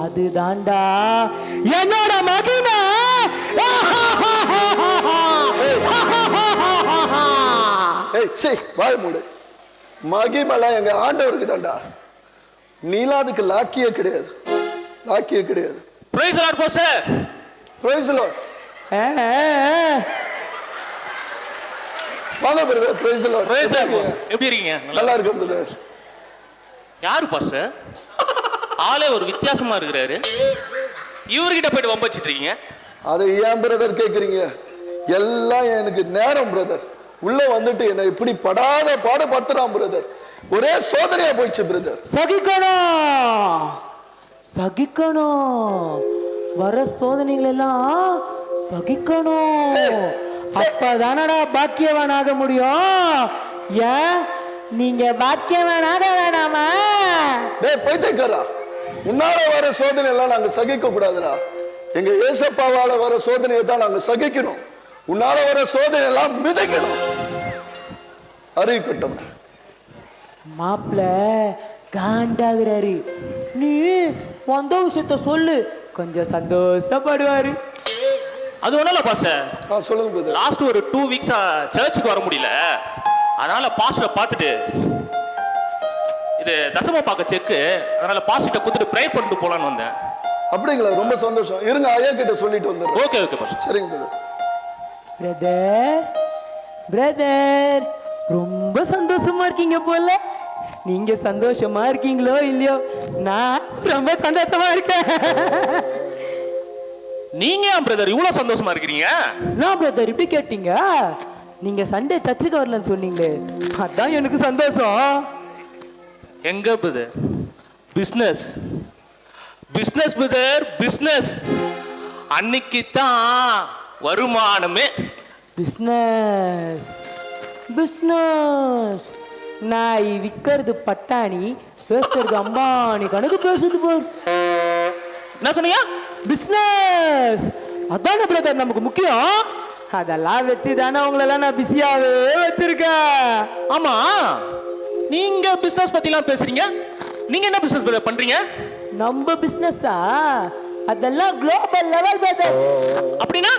S9: அதுதான்டா என்னோட மகிமை.
S2: வாய் மூடு. மகிமலை எங்க ஆண்டவருக்கு தான்டா. நீலாம் அதுக்கு லாக்கியே கிடையாது, லாக்கியே கிடையாது.
S1: Praise lord pastor.
S2: Praise lord. வாங்க brother. Praise lord.
S1: Praise lord pastor. எப்படி இருக்கீங்க?
S2: நல்லா இருக்கேன் பிரதர்.
S1: யாரு பாஸ்டர்? ஆளே ஒரு வித்தியாசமா இருக்கிறாரு. இவர்கிட்ட போயிட்டு வம்பச்சிட்டு இருக்கீங்க.
S2: அதை ஏன் பிரதர் கேக்குறீங்க? எல்லாம் எனக்கு நேரம் பிரதர். உள்ள வந்துட்டு என்ன இப்படி படாத பாடுபடுத்துறான் பிரதர். ஒரே சோதனையா போயிடுச்சு பிரதர்.
S9: சகிக்கணும், சகிக்கணும், வர சோதனைகள் எல்லாம் சகிக்கணும். அப்பதானடா பாக்கியவானாக முடியும். ஏன் நீங்க பாக்கியவானாக வேணாமா?
S2: டேய் பைத்தியக்காரா, உன்னால வர சோதனை எல்லாம் நாங்க சகிக்க கூடாதுடா. எங்க ஏசப்பாவால வர சோதனையை தான் நாங்க சகிக்கணும். உன்னால வர சோதனை எல்லாம் மிதக்கணும். அறிவிக்கட்டும்.
S9: மாப்பிள்ள காண்டாகிறாரு. நீ வந்த விஷயத்த சொல்லு, கொஞ்சம் சந்தோஷப்படுவாரு.
S1: அது ஒண்ணும் இல்ல பாஸ்டர்.
S2: சொல்லுங்க பிரதர்.
S1: லாஸ்ட் ஒரு 2 வீக்ஸா சர்ச்சுக்கு வர முடியல. அதனால பாஸ்டரை பார்த்துட்டு இது தசம பாக்க செக்கு, அதனால பாஸ்டர்ட்ட கொடுத்துட்டு ப்ரே பண்ணிட்டு போலான்னு வந்தேன்.
S2: அப்படிங்களா? ரொம்ப சந்தோஷம். இருங்க, ஐயா கிட்ட சொல்லிட்டு வந்துடுறேன்.
S1: Okay okay pastor.
S2: சரிங்க பிரதர்.
S9: பிரதர், பிரதர், ரொம்ப சந்தோஷமா இருக்கீங்க போல. நீங்க சந்தோஷமா இருக்கீங்களோ இல்லையோ, நான் ரொம்ப சந்தோஷமா இருக்கேன்.
S1: நீங்க ஏன் பிரதர் இவ்வளவு சந்தோஷமா இருக்கிறீங்க?
S9: நான் பிரதர் இப்படி கேட்டீங்க, நீங்க சண்டே சர்ச்சுக்கு வரலன்னு சொன்னீங்களே, அதான் எனக்கு சந்தோஷம்.
S1: எங்க brother? Business business brother, business. அன்னைக்கு தான் வருமானமே.
S9: Business business. நாய் விற்கிறது பட்டாணி, பேசுறது அம்பானி கணக்கு பேசுறது போல்.
S1: என்ன சொன்னீங்க?
S9: பிஸ்னஸ் அதானே பிரதர் நமக்கு முக்கியம். அதெல்லாம் வச்சு தானே உங்களெல்லாம் நான் பிஸியாவே வச்சிருக்கேன்.
S1: ஆமா, நீங்க பிசினஸ் பத்திலாம் பேசுறீங்க. நீங்க என்ன பிசினஸ் பிரதர் பண்றீங்க?
S9: நம்ம பிஸ்னஸா? அதெல்லாம் குளோபல் லெவல் பிரதர்.
S1: அப்படின்னா?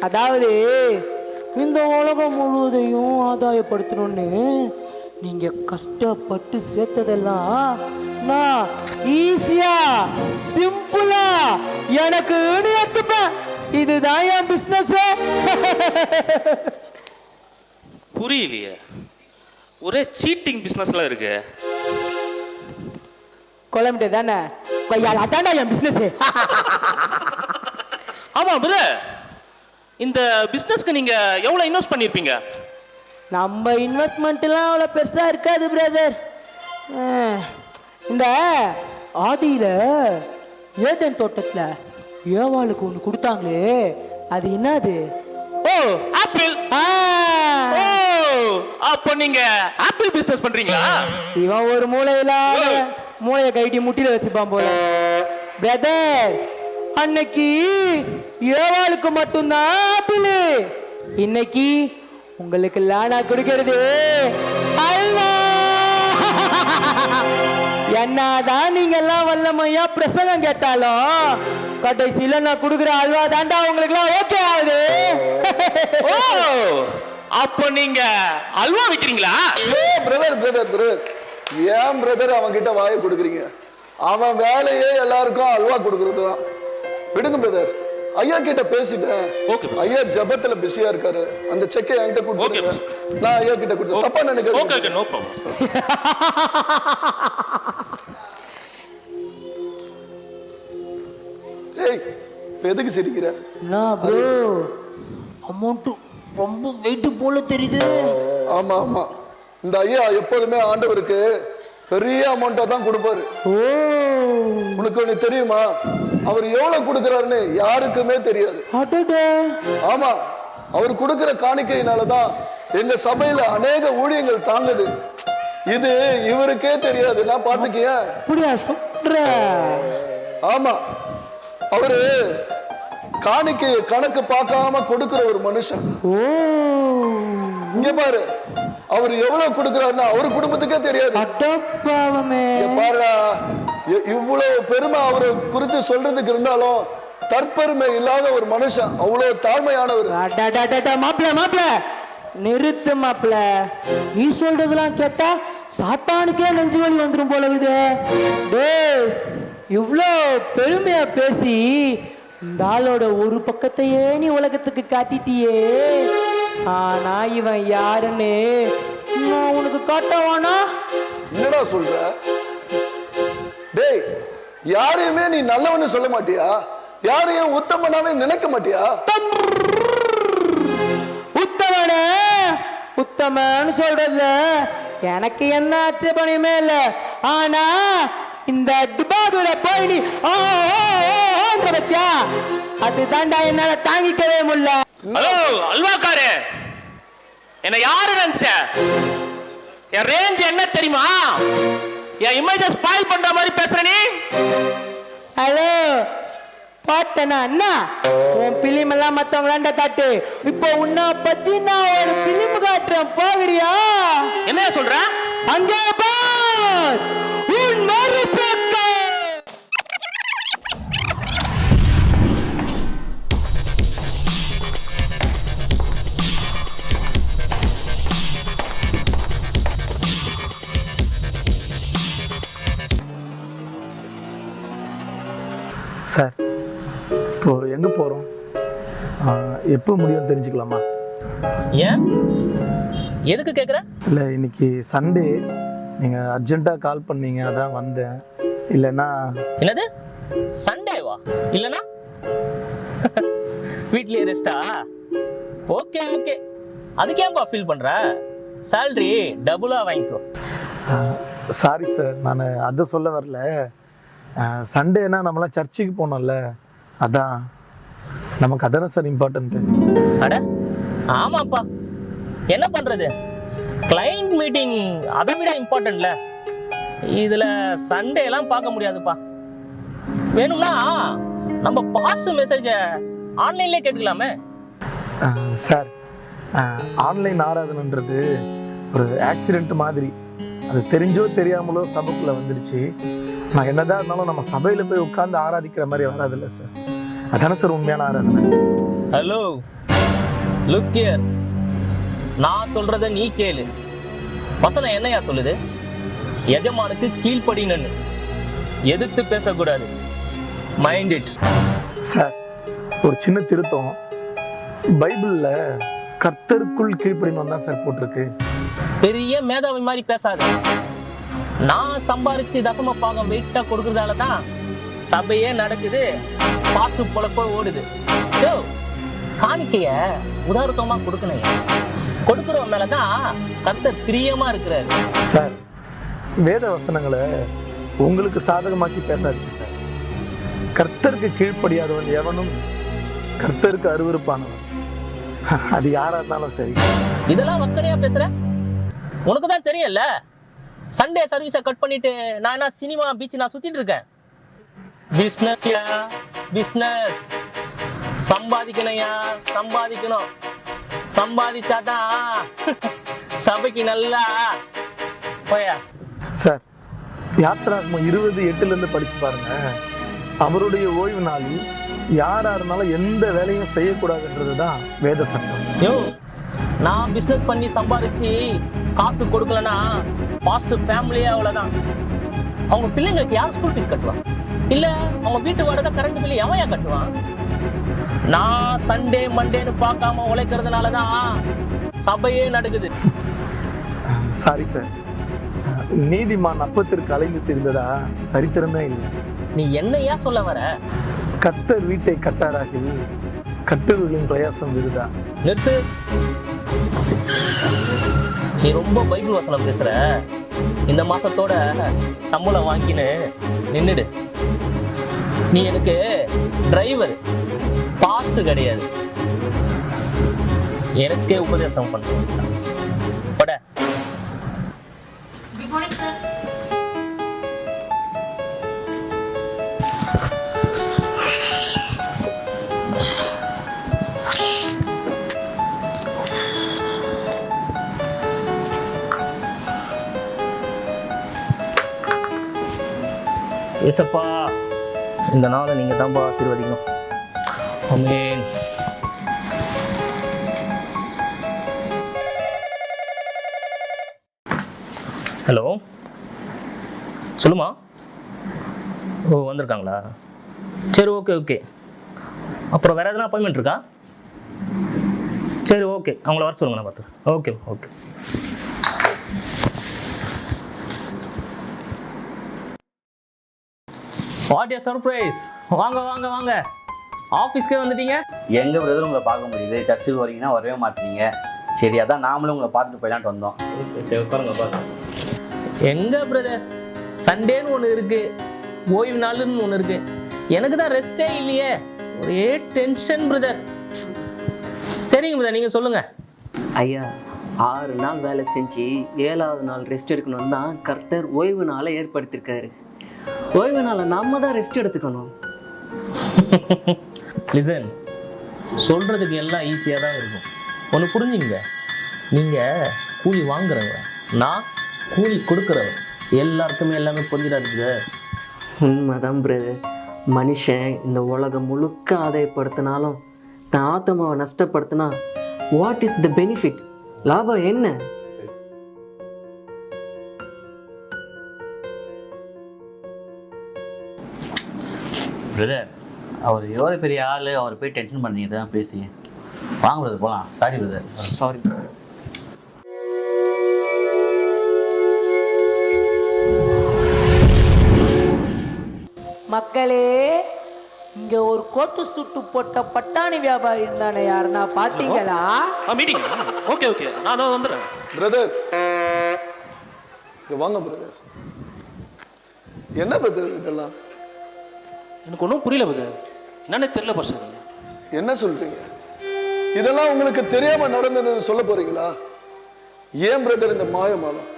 S9: அதாவது இந்த உலகம் முழுவதையும் ஆதாயப்படுத்தணும்னு நீங்க கஷ்டப்பட்டு சேர்த்ததெல்லாம் நான் ஈஸியா சிம்பிளா எனக்கு எடுத்துப்பேன். இதுதான் என் பிசினஸ்.
S1: புரியலையே, ஒரே சீட்டிங் பிசினஸ்ல இருக்கு.
S9: கொலமிட்ட தானே அதான்டா என் பிசினஸ்.
S1: ஆமா பிரதர், இந்த பிசினஸ்க்கு நீங்க எவ்வளவு இன்வெஸ்ட் பண்ணிருப்பீங்க?
S9: நம்ம இன்வெஸ்ட்மெண்ட்லாம் அவ்வளோ பெருசா இருக்காது பிரதர். இந்த ஆதியில ஏதேன் தோட்டத்துல ஏவாளுக்கு ஒன்று கொடுத்தாங்களே, அது என்னது?
S1: ஓ, ஆப்பிள். ஓ, அப்ப நீங்க ஆப்பிள் பிசினஸ் பண்றீங்களா?
S9: இவன் ஒரு மூளையை கைட்டி முட்டில வச்சுப்பான் போல. பிரதர், அன்னைக்கு ஏவாளுக்கு மட்டும்தான் ஆப்பிள், இன்னைக்கு உங்களுக்கு லானா கொடுக்கிறது அல்வா. என்னதான் நீங்க எல்லாம் வல்லமையா பிரசங்கம் கேட்டாலும் கடைசியில நான் கொடுக்குற அல்வா தாண்டா உங்களுக்கு எல்லாம் ஓகே ஆகுது.
S1: ஓ, அப்ப நீங்க அல்வா விக்கிறீங்களா?
S2: பிரதர் பிரதர் பிரதர் ஏன் பிரதர் அவன் கிட்ட வாயை கொடுக்குறீங்க? அவன் வேலையே எல்லாருக்கும் அல்வா கொடுக்கறது தான். விடுங்க பிரதர், ஐயா கிட்ட பேசிட்டேன். ஐயா ஜபத்துல பிஸியா இருக்காரு. அந்த செக்கை என்கிட்ட கொடுத்துருங்க, நான் ஐயா கிட்ட கொடுத்தேன். தப்பா நினைக்கிறேன்.
S1: No problem.
S2: ஏய், எதுக்கு சிரிக்கிற?
S9: அமௌண்ட் ரொம்ப வெயிட் போல தெரியுது.
S2: ஆமா ஆமா, இந்த ஐயா எப்போதுமே ஆண்டவருக்கு பெரிய அமௌண்டா தான் கொடுப்பாரு. உனக்கு ஒண்ணு தெரியுமா, அவர் எவ்வளவு கொடுக்கிறாருன்னு யாருக்குமே தெரியாது. ஆமா, அவர் கொடுக்கிற காணிக்கையினாலதான் எங்க சபையில அநேக ஊழியங்கள் தாங்குது. இது இவருக்கே தெரியாது. நான் பாத்துக்கிய. ஆமா, அவரு காணிக்கை கணக்கு பார்க்காம கொடுக்கிற ஒரு மனுஷன். இங்க பாரு, அவர் எவ்வளவு கொடுக்கிறாருன்னா அவரு குடும்பத்துக்கே தெரியாது. பாருடா, இவ்வளவு பெருமை அவரை குறித்து சொல்றதுக்கு இருந்தாலும் தற்பெருமை இல்லாத ஒரு மனுஷன், அவ்வளவு தாழ்மையானவர்.
S9: மாப்பிள்ள நிறுத்து மாப்பிள்ள, நீ சொல்றதெல்லாம் கேட்டா சாத்தானுக்கே நெஞ்சு வலி வந்துடும் போல இது. இவ்வளோ பெருமையா பேசி இந்த ஆளோட ஒரு பக்கத்தையே நீ உலகத்துக்கு காட்டிட்டியே. ஆனா இவன் யாருன்னு நான் உனக்கு காட்டவானா?
S2: என்னடா சொல்ற? டேய், யாரையுமே நீ நல்லவன்னு சொல்ல மாட்டியா? யாரையும் உத்தமனாவே நினைக்க மாட்டியா?
S9: உத்தமன்னு சொல்றது எனக்கு என்ன ஆட்சேபனையுமே இல்ல. ஆனா இந்த டிபாகோட போய் நீ பத்தியா, அது தாண்டா என்னால தாங்கிக்கவே முடியல.
S1: ஹலோ அல்வாக்காரே, என்ன யாரு நினைச்ச? என் ரேஞ்ச் என்ன தெரியுமா? என் இமேஜ் ஸ்பாயில் பண்ற மாதிரி பேசுற நீ.
S9: ஹலோ பாட்டனா அண்ணா, உன் பிலிம் எல்லாம் மத்தவங்களாண்ட காட்டு. இப்போ உன்னை பத்தி நான் ஒரு பிலிம் காட்டுறேன், போகிறியா?
S1: என்ன சொல்ற?
S9: அங்கே பார் உன் மறுபக்கம்.
S4: சார், இப்போ எங்கே போகிறோம், எப்போ முடியும்னு தெரிஞ்சுக்கலாமா?
S6: ஏன், எதுக்கு கேட்குற?
S4: இல்லை, இன்னைக்கு சண்டே, நீங்கள் அர்ஜென்ட்டாக கால் பண்ணீங்க, அதான் வந்தேன். இல்லைன்னா
S6: என்னது சண்டேவா? இல்லைன்னா வீட்லயே ரெஸ்டா? ஓகே ஓகே, அதுக்கு ஏன்பா ஃபீல் பண்ணுற? சேலரி டபுளாக வாங்கிக்கோ.
S4: சாரி சார், நான் அதை சொல்ல வரல. சண்டேனா நம்மளாம் சர்ச்சுக்கு போனோம்ல, அதான் நமக்கு அதானே சார் இம்பார்ட்டன்ட்டு.
S6: அட ஆமாப்பா, என்ன பண்ணுறது, கிளைண்ட் மீட்டிங் அதை விட இம்பார்ட்டன்ட்ல. இதில் சண்டேலாம் பார்க்க முடியாதுப்பா. வேணும்னா நம்ம பாஸ் மெசேஜை ஆன்லைன்லேயே கேட்டுக்கலாமே.
S4: சார், ஆன்லைன் ஆராதனைன்றது ஒரு ஆக்சிடென்ட் மாதிரி. அது தெரிஞ்சோ தெரியாமலோ சபைக்குள்ளே வந்துடுச்சு. நான் என்னதான் இருந்தாலும் நம்ம சபையில் போய் உட்கார்ந்து ஆராதிக்கிற மாதிரி வராதில்ல சார். அதானே சார் உண்மையான ஆராதனை.
S6: ஹலோ லுக் ஹியர், நான் சொல்றத நீ கேளு. வசனம் என்னையா சொல்லுது? எஜமானுக்கு கீழ்ப்படினு, எதிர்த்து பேசக்கூடாது. Mind it.
S4: சார், ஒரு சின்ன திருத்தம், பைபிள்ல கர்த்தருக்குள் கீழ்ப்படினு தான் சார் போட்டிருக்கு.
S6: பெரிய மேதாவி மாதிரி பேசாது. நான் சம்பாரிச்சு தசம பாகம் வெயிட்டா கொடுக்கறதால தான் சபையே நடக்குது, பாசு பொழப்ப ஓடுது. காணிக்கைய உதாரணமா கொடுக்கணும். கொடுக்கறவன் மேலதான் கர்த்தர் பிரியமா இருக்கிறாரு.
S4: சார், வேத வசனங்களை உங்களுக்கு சாதகமாக்கி பேசாதீங்க சார். கர்த்தருக்கு கீழ்ப்படியாதவன் எவனும் கர்த்தருக்கு அருவருப்பானவன். அது யாரா இருந்தாலும் சரி.
S6: இதெல்லாம் வக்கனையா பேசுற? உனக்கு தான் தெரியல, சண்டே சர்வீஸை கட் பண்ணிட்டு நான் என்ன சினிமா பீச் நான் சுத்திட்டு இருக்கேன். பிஸ்னஸ் பிஸ்னஸ், சம்பாதிக்கணும்யா சம்பாதிக்கணும். சம்பாதிச்சாதான் சபைக்கு நல்லா போயா.
S4: சார், யாத்ராகமம் 20:8 படிச்சு பாருங்க. அவருடைய ஓய்வு நாளில் யாரா இருந்தாலும் எந்த வேலையும் செய்யக்கூடாதுன்றதுதான் வேத சட்டம்.
S6: யோ, நான் பிஸ்னஸ் பண்ணி சம்பாதிச்சு காசு கொடுக்கலன்னா பாஸ்டர் ஃபேமிலியே அவ்வளவுதான். அவங்க பிள்ளைங்களுக்கு யார் ஸ்கூல் ஃபீஸ் கட்டுவா? இல்ல அவங்க வீட்டு வாடகை கரண்ட் பில்லு எவையா கட்டுவான்? நான் சண்டே மண்டேன்னு பார்க்காம உழைக்கிறதுனாலதான் சபையே நடக்குது.
S4: சாரி சார், நீதிமான் அப்பத்திற்கு அலைந்து தெரிந்ததா சரித்திரமே இல்லை.
S6: நீ என்னையா சொல்ல வர?
S4: கர்த்தர் வீட்டை கட்டாராகி கட்டுவர்களின் பிரயாசம் விருதா.
S6: நிறுத்து. நீ ரொம்ப பைபிள் வசனம் பேசுற. இந்த மாசத்தோட சம்பளம் வாங்கின்னு நின்னுடு. நீ எனக்கு டிரைவர், பாஸ் கிடையாது. எனக்கே உபதேசம் பண்ண பட. ஏசப்பா, இந்த நாளை நீங்க தான்ப்பா ஆசீர்வதிக்கணும். ஆமென். ஹலோ, சொல்லுமா. ஓ, வந்திருக்காங்களா? சரி, ஓகே ஓகே. அப்புறம் வேற எதனா அப்பாயின்மெண்ட் இருக்கா? சரி, ஓகே, அவங்கள வர சொல்லுங்க, நான் பார்த்துக்கிறேன். Okay okay. What A surprise. வாங்க வாங்க வாங்க, ஆஃபீஸ்க்கே வந்துட்டீங்க.
S12: எங்க பிரதர் உங்களை பார்க்க முடியுது? சர்ச்சுக்கு வரீங்கன்னா வரவே மாட்டீங்க. சரி, அதான் நாமளும் உங்களை பார்த்துட்டு போயிடலான்ட்டு வந்தோம்.
S6: உட்காருங்க பாருங்க. எங்க பிரதர், சண்டேன்னு ஒன்று இருக்கு, ஓய்வு நாளுன்னு ஒன்று இருக்கு. எனக்கு தான் ரெஸ்டே இல்லையே, ஒரே டென்ஷன் பிரதர். சரிங்க பிரதர், நீங்க சொல்லுங்க.
S9: ஐயா, 6 நாள் வேலை செஞ்சு 7வது நாள் ரெஸ்ட் எடுக்கணும் தான் கர்த்தர் ஓய்வு நாளை ஏற்படுத்தியிருக்காரு. ஓய்வு நாளை நம்ம தான் ரெஸ்ட் எடுத்துக்கணும்.
S6: லிசன், சொல்றதுக்கு எல்லாம் ஈஸியாக தான் இருக்கும். ஒன்று புரிஞ்சுங்க, நீங்கள் கூலி வாங்குறவங்க, நான் கூலி கொடுக்குறவன். எல்லாருக்குமே எல்லாமே புரிஞ்சிடாது பிரதர்.
S9: உண்மைதான் பிரதர். மனுஷன் இந்த உலகம் முழுக்க ஆதாயப்படுத்தினாலும் தான் ஆத்மாவை நஷ்டப்படுத்தினா வாட் இஸ் த பெனிஃபிட்? லாபம் என்ன?
S12: பிரதர், அவர் எவ்வளோ பெரிய ஆள், அவர் போய் டென்ஷன் பண்ணீங்க தான் பேசி. வாங்க பிரதர், போகலாம். Sorry brother.
S9: சாரி. மக்களே, இங்க ஒரு கோட்டு சுட்டு போட்ட பட்டாணி வியாபாரி இருந்தானே, யாருன்னா பாத்தீங்களா?
S1: மீட்டிங். ஓகே ஓகே, நான் தான் வந்துடுறேன்.
S2: பிரதர், வாங்க பிரதர். என்ன பிரதர் இதெல்லாம்?
S1: எனக்கு ஒன்றும் புரியல பிரதர், என்னன்னு தெரியல பாஸ்டர்.
S2: என்ன சொல்றீங்க? இதெல்லாம் உங்களுக்கு தெரியாம நடந்ததுன்னு சொல்ல போறீங்களா? ஏன் பிரதர் இந்த மாயமாலம்?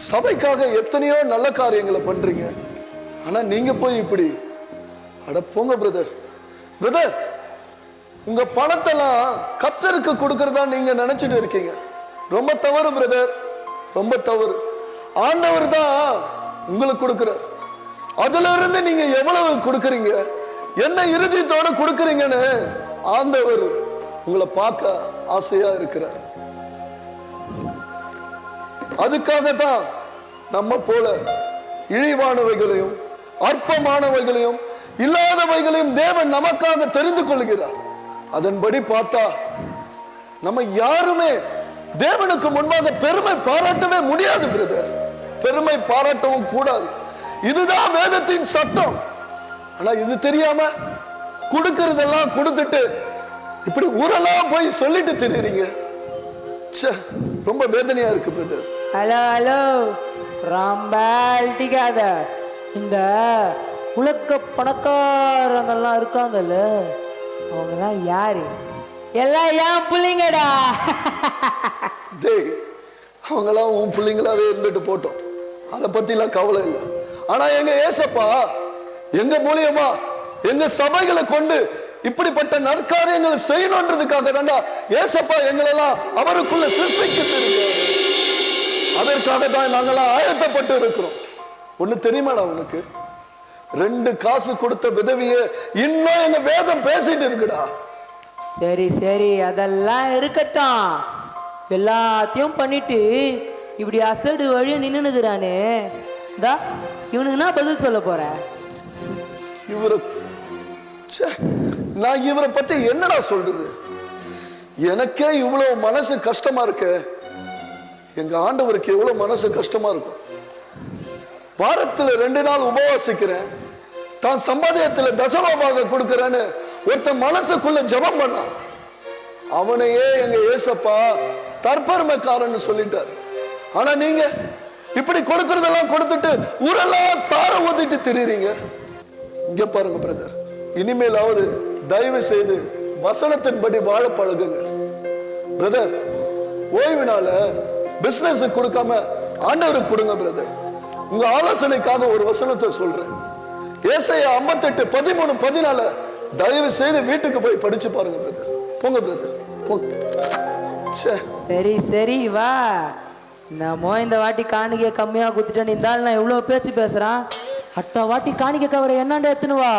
S2: சபைக்காக எத்தனையோ நல்ல காரியங்களை பண்றீங்க, ஆனா நீங்க போய் இப்படி அட போங்க பிரதர். பிரதர், உங்க பணத்தெல்லாம் கர்த்தருக்கு கொடுக்கறதா நீங்க நினைச்சிட்டு இருக்கீங்க. ரொம்ப தவறு பிரதர், ரொம்ப தவறு. ஆண்டவர் தான் உங்களுக்கு கொடுக்கிறார். அதுல இருந்து நீங்க எவ்வளவு கொடுக்கறீங்க, என்ன இறுதியத்தோட கொடுக்கறீங்கன்னு ஆண்டவர் உங்களை பார்க்க ஆசையா இருக்கிறார். அதுக்காக தான் நம்ம போல இழிவானவைகளையும் அற்பமானவைகளையும் இல்லாதவைகளையும் தேவன் நமக்காக தெரிந்து கொள்கிறார். அதன்படி பார்த்தா நம்ம யாருமே தேவனுக்கு முன்பாக பெருமை பாராட்டவே முடியாது பிரதர். பெருமை பாராட்டவும் கூடாது. இதுதான் வேதத்தின் சட்டம். ஆனா இது தெரியாம கொடுக்கறதெல்லாம் கொடுத்துட்டு இப்படி ஊரெல்லாம் போய் சொல்லிட்டு தெரியுறீங்க. ரொம்ப வேதனையா இருக்கு பிரதர்.
S9: ஹலோ ஹலோ, ரொம்ப அழட்டிக்காத. இந்த உலக பணக்காரங்கெல்லாம் இருக்காங்கல்ல, அவங்கெல்லாம் யாரு? எல்லாம் ஏன் பிள்ளைங்கடா.
S2: டேய், அவங்கெல்லாம் உன் பிள்ளைங்களாவே இருந்துட்டு போட்டோம், அதை பத்திலாம் கவலை இல்லை. ஆனா எங்க ஏசப்பா எங்க மூலியமா எங்க சபைகளை கொண்டு இப்படிப்பட்ட நற்காரியங்களை செய்யணுன்றதுக்காக தாண்டா ஏசப்பா எங்களெல்லாம் அவருக்குள்ள சிருஷ்டிக்கிட்டு இருக்காரு. அதற்காக தான் நாங்களாம் ஆயத்தப்பட்டு இருக்கிறோம். ஒண்ணு தெரியுமாடா உனக்கு? 2 காசு கொடுத்த விதவியே இன்னும் எங்க வேதம் பேசிட்டு இருக்குடா.
S9: சரி சரி, அதெல்லாம் இருக்கட்டும். எல்லாத்தையும் பண்ணிட்டு இப்படி அசடு வழியா நின்னுனுக்குறானே, தா இவனுக்கு என்ன பதில் சொல்ல போற?
S2: இவரை நான் இவரை பத்தி என்னடா சொல்றது? எனக்கே இவ்வளவு மனசு கஷ்டமா இருக்கு, எங்க ஆண்டவருக்கு எவ்வளவு மனசு கஷ்டமா இருக்கும். வாரத்துல 2 நாள் உபவாசிக்கிறேன், தான் சம்பாதியத்துல தசமபாக கொடுக்கிறேன்னு ஒருத்தன் மனசுக்குள்ள ஜெபம் பண்ணான். அவனையே எங்க ஏசப்பா தற்பெருமைக்காரன்னு சொல்லிட்டார். ஆனா நீங்க இப்படி கொடுக்கறதெல்லாம் கொடுத்துட்டு ஊரெல்லாம் தார ஊத்திட்டு திரிறீங்க. இங்க பாருங்க பிரதர், இனிமேலாவது தயவு செய்து வசனத்தின்படி வாழ பழகுங்க பிரதர். ஓய்வினால பிசினஸ் கொடுக்காம ஆண்டவருக்கு கொடுங்க பிரதர். உங்க ஆலோசனைக்காக ஒரு வசனத்தை சொல்றேன். ஏசாயா 58:13-14 தயவு செய்து வீட்டுக்கு போய் படிச்சு பாருங்க பிரதர். போங்க பிரதர், போங்க.
S9: சரி சரி வா, நம்ம இந்த வாட்டி காணிக்கை கம்மியா குத்துட்டேன்னு இருந்தாலும் நான் எவ்வளவு பேச்சு பேசுறான். அடுத்த வாட்டி காணிக்கை கவரை என்னாண்ட எத்துன்னு வா,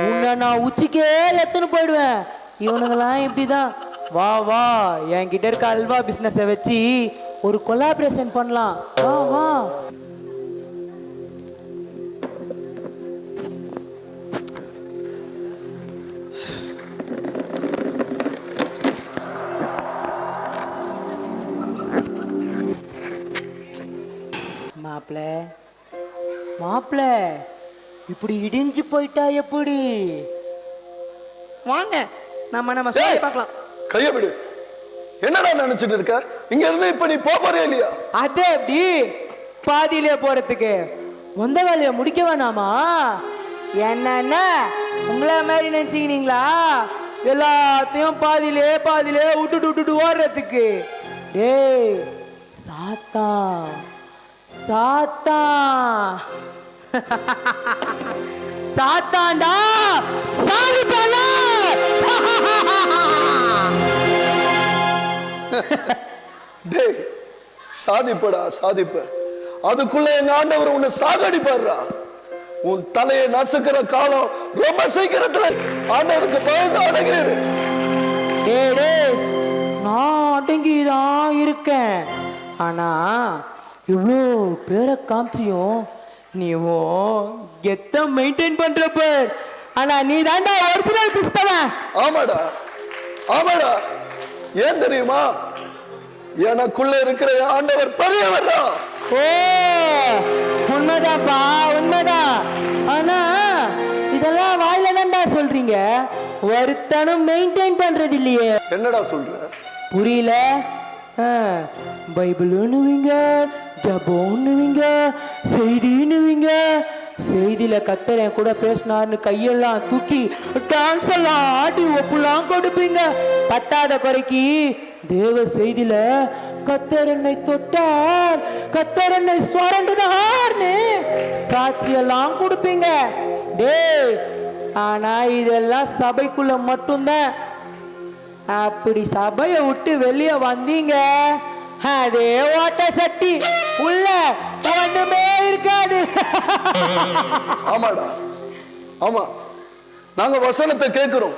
S9: உன்னை நான் உச்சிக்கே எத்துன்னு போயிடுவேன். இவனுங்கெல்லாம் இப்படிதான். வா வா, என்கிட்ட இருக்க அல்வா பிசினஸை வச்சு ஒரு கொலாபரேஷன் பண்ணலாம். வா வா. மாப்பிள்ள மாப்பிள்ள, இப்படி இடிஞ்சு போயிட்டா எப்படி? வாங்க நம்ம சொல்லி பார்க்கலாம்.
S2: கைய விடு. என்னடா நினைச்சிட்டு இருக்க? இங்க இருந்து இப்ப நீ போறியா இல்லையா?
S9: அதே எப்படி பாதியிலே போறதுக்கு வந்த வேலையை முடிக்க வேணாமா? என்ன உங்களை மாதிரி நினைச்சுக்கினீங்களா எல்லாத்தையும் பாதியிலே விட்டுட்டு ஓடுறதுக்கு? ஏய் சாத்தான் சாத்தான் சாத்தாண்டா, சாதிப்பானா?
S2: டேய் சாதிப்படா, சாதிப்ப. அதுக்குள்ள எங்க ஆண்டவர் உன்னை சாகடிப்பாருடா. உன் தலையை நசுக்கிற காலம் ரொம்ப சீக்கிரத்துல ஆண்டவருக்கு பயந்து அடங்கிரு.
S9: டேய் நான் அடங்கிதான் இருக்கேன். ஆனா இவ்வளோ பேரை காமிச்சியும் நீவோ கெத்த மெயின்டைன் பண்றப்ப, ஆனா நீ தாண்டா ஒரிஜினல் கிறிஸ்தவன்.
S2: ஆமாடா ஆமாடா. ஏன் தெரியுமா? எனக்குள்ள இருக்கிற ஆண்டவர் பெரியவர் தான்.
S9: ஓ உண்மைதான்ப்பா, உண்மைதான். ஆனா இதெல்லாம் வாயில தான்டா சொல்றீங்க, ஒருத்தனும் மெயின்டைன் பண்றது இல்லையே.
S2: என்னடா சொல்ற?
S9: புரியல? பைபிள்னுவீங்க, ஜபம்னுவீங்க, செய்தின்னுவீங்க. செய்தியில கத்தர் கூட பேசினார்னு கையெல்லாம் தூக்கி டான்ஸ் எல்லாம் ஆடி ஒப்புலாம் கொடுப்பீங்க. பட்டாத குறைக்கு தேவ செய்தியில கத்தர் என்னை தொட்டார், கத்தர் என்னை சுரண்டினார்னு சாட்சியெல்லாம் கொடுப்பீங்க. டேய் ஆனா இதெல்லாம் சபைக்குள்ள மட்டும்தான். அப்படி சபையை விட்டு வெளியே வந்தீங்க, அதே ஓட்ட சட்டி உள்ள ஒண்ணுமே இருக்காது.
S2: ஆமாடா ஆமா. நாங்க வசனத்தை கேட்கிறோம்,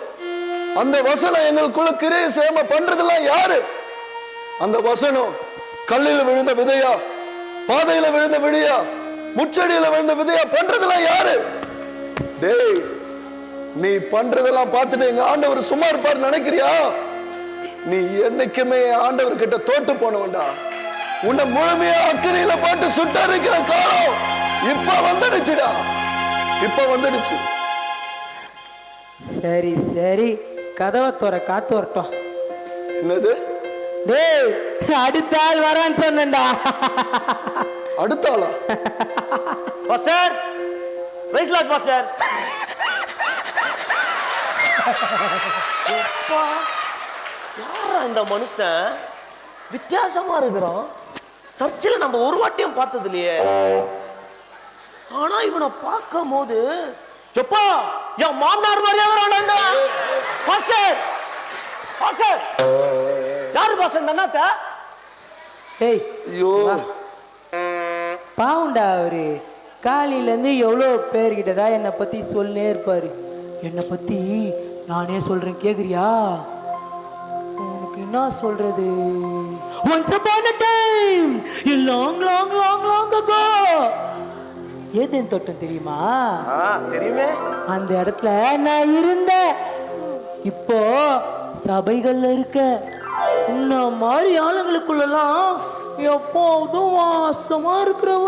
S2: அந்த வசனம் எங்களுக்குள்ள கிரியை செய்யாம பண்றதெல்லாம் யாரு? அந்த வசனம் கல்லில் விழுந்த விதையா, பாதையில விழுந்த விதையா, முச்சடியில விழுந்த விதையா பண்றதெல்லாம் யாரு? டேய் நீ பண்றதெல்லாம் பார்த்துட்டு எங்க ஆண்டவர் சும்மா இருப்பார் நினைக்கிறியா? நீ என்னைக்குமே ஆண்டவர் கிட்ட தோட்டு போனவன்டா. உன்னை முழுமையா அக்கறையில போட்டு சுட்டரிக்கிற காலம் இப்ப வந்துடுச்சுடா, இப்ப வந்துடுச்சு.
S9: சரி சரி, கதவை தோற காத்து வரட்டும்.
S2: என்னது?
S9: டேய் அடுத்த ஆள் வரான்னு சொன்னேன்டா.
S2: அடுத்த ஆளா?
S6: Pastor, praise lord pastor. யாரா இந்த மனுஷன்? வித்தியாசமா இருக்கிறான். சர்ச்சில் நம்ம ஒரு வாட்டியும் பார்த்தது இல்லையே. ஆனா இவனை பார்க்கும் போது எப்பா என் மாமனார் மாதிரியாக பாஸ்டர். பாஸ்டர் யாரு பாஸ்டர்? நன்னாத்த.
S9: ஏய்
S2: ஐயோ
S9: பாவுண்டா அவரு. காலையிலேருந்து எவ்வளோ பேர்கிட்ட தான் என்னை பற்றி சொல்லினே இருப்பார். என்னை பற்றி நானே சொல்கிறேன், கேட்குறியா? உனக்கு என்ன சொல்கிறது? once upon a time a long long long long ago. Eden தோட்டம் தெரியுமா?
S5: தெரியுமே.
S9: அந்த இடத்துல நான் இருந்தேன். இப்போ சபைகள்ல இருக்க. இந்த மாதிரி ஆளுங்களுக்குள்ளலாம் எப்போதும் வாசமா இருக்கிறவ.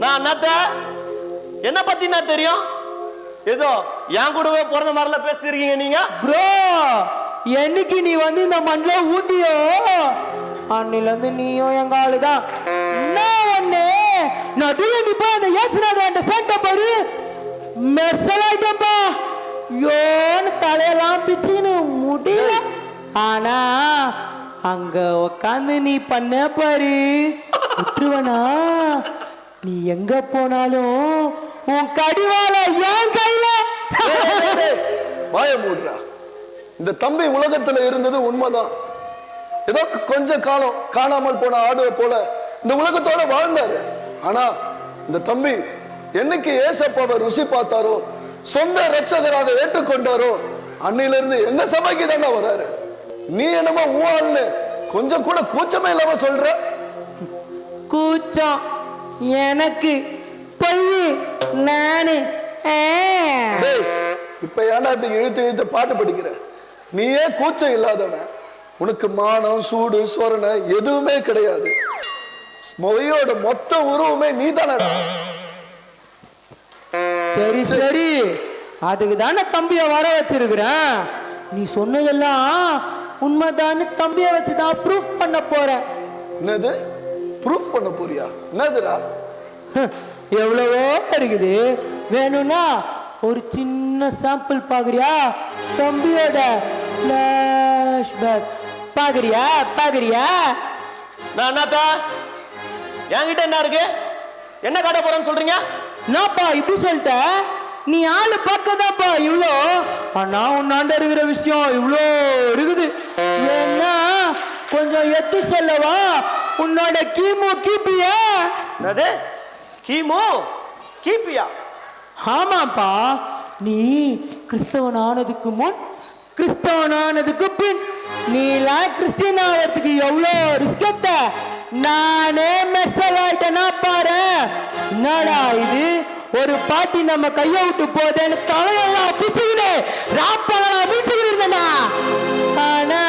S7: நான் அண்ணாத்த என்ன பத்தி நான் தெரியும்? ஏதோ என் கூடவே பிறந்த மாதிரிலாம் பேசிட்டு இருக்கீங்க நீங்க.
S9: ப்ரோ, என்னைக்கு நீ வந்து இந்த மண்ணில் ஊந்தியோ அன்னில இருந்து நீயும் எங்க ஆளுதான். என்ன ஒண்ணு நடுவில் நீ போய் அந்த ஏசுநாத சேட்ட பாரு, மெர்சலாயிட்டப்பா. யோன்னு தலையெல்லாம் பிச்சுன்னு முடியல. ஆனா அங்க உக்காந்து நீ பண்ண பாரு, விட்டுருவனா? நீ எங்க போனாலும் உன் கடிவாள என் கையில.
S2: வாய மூடுறா. இந்த தம்பி உலகத்துல இருந்தது உண்மைதான். ஏதோ கொஞ்ச காலம் காணாமல் போன ஆடுவை போல இந்த உலகத்தோட வாழ்ந்தாரு. ஆனா இந்த தம்பி என்னைக்கு ஏசப்பாவை ருசி பார்த்தாரோ, சொந்த ரட்சகராக ஏற்றுக்கொண்டாரோ, அன்னையில இருந்து எங்க சபைக்கு தானே வராரு. நீ என்னமோ ஊழல்னு கொஞ்சம் கூட கூச்சமே இல்லாம சொல்ற.
S9: கூச்சம் எனக்கு, பொய் நானு.
S2: இப்ப ஏன்டா இப்படி இழுத்து இழுத்து பாட்டு படிக்கிற? நீயே கூச்சம் இல்லாதவன். உனக்கு மானம், சூடு, சோரணை எதுவுமே கிடையாது. மொழியோட மொத்த உருவமே நீ தானடா.
S9: சரி சரி, அதுக்கு தானே தம்பிய வர வச்சிருக்கிறேன். நீ சொன்னதெல்லாம் உண்மைதான்னு தம்பிய வச்சுதான் ப்ரூஃப் பண்ண போறேன்.
S2: என்னது ப்ரூஃப் பண்ண போறியா? என்னதுடா?
S9: எவ்வளவோ இருக்குது. வேணும்னா ஒரு சின்ன சாம்பிள் பாக்குறியா? தம்பியோட ஃபிளாஷ்பேக் பாக்குறியா? பாக்குறியா?
S7: நான் அண்ணாத்தா என்கிட்ட என்ன இருக்கு? என்ன காட்ட போறேன்னு சொல்றீங்க?
S9: நான்ப்பா இப்படி சொல்லிட்ட? நீ ஆளு பார்க்கதாப்பா இவ்வளோ, ஆனா உன்னாண்ட இருக்கிற விஷயம் இவ்வளோ இருக்குது. ஏன்னா கொஞ்சம் எத்து சொல்லவா? உன்னோட கிமு கிபியா?
S7: என்னது கிமு கிபியா?
S9: ஆமாப்பா, நீ கிறிஸ்தவன் ஆனதுக்கு முன், கிறிஸ்தவன் ஆனதுக்கு பின், நீலாம் கிறிஸ்டியன் ஆகிறதுக்கு எவ்வளோ ரிஸ்க் எடுத்த. நானே மெர்சல் ஆயிட்டேனா பாரு. என்னடா இது, ஒரு பாட்டி நம்ம கைய விட்டு போதேன்னு தலையெல்லாம் பிச்சுக்கிட்டு ராப்பகலாம் பிச்சுக்கிட்டு இருந்தேனா. ஆனா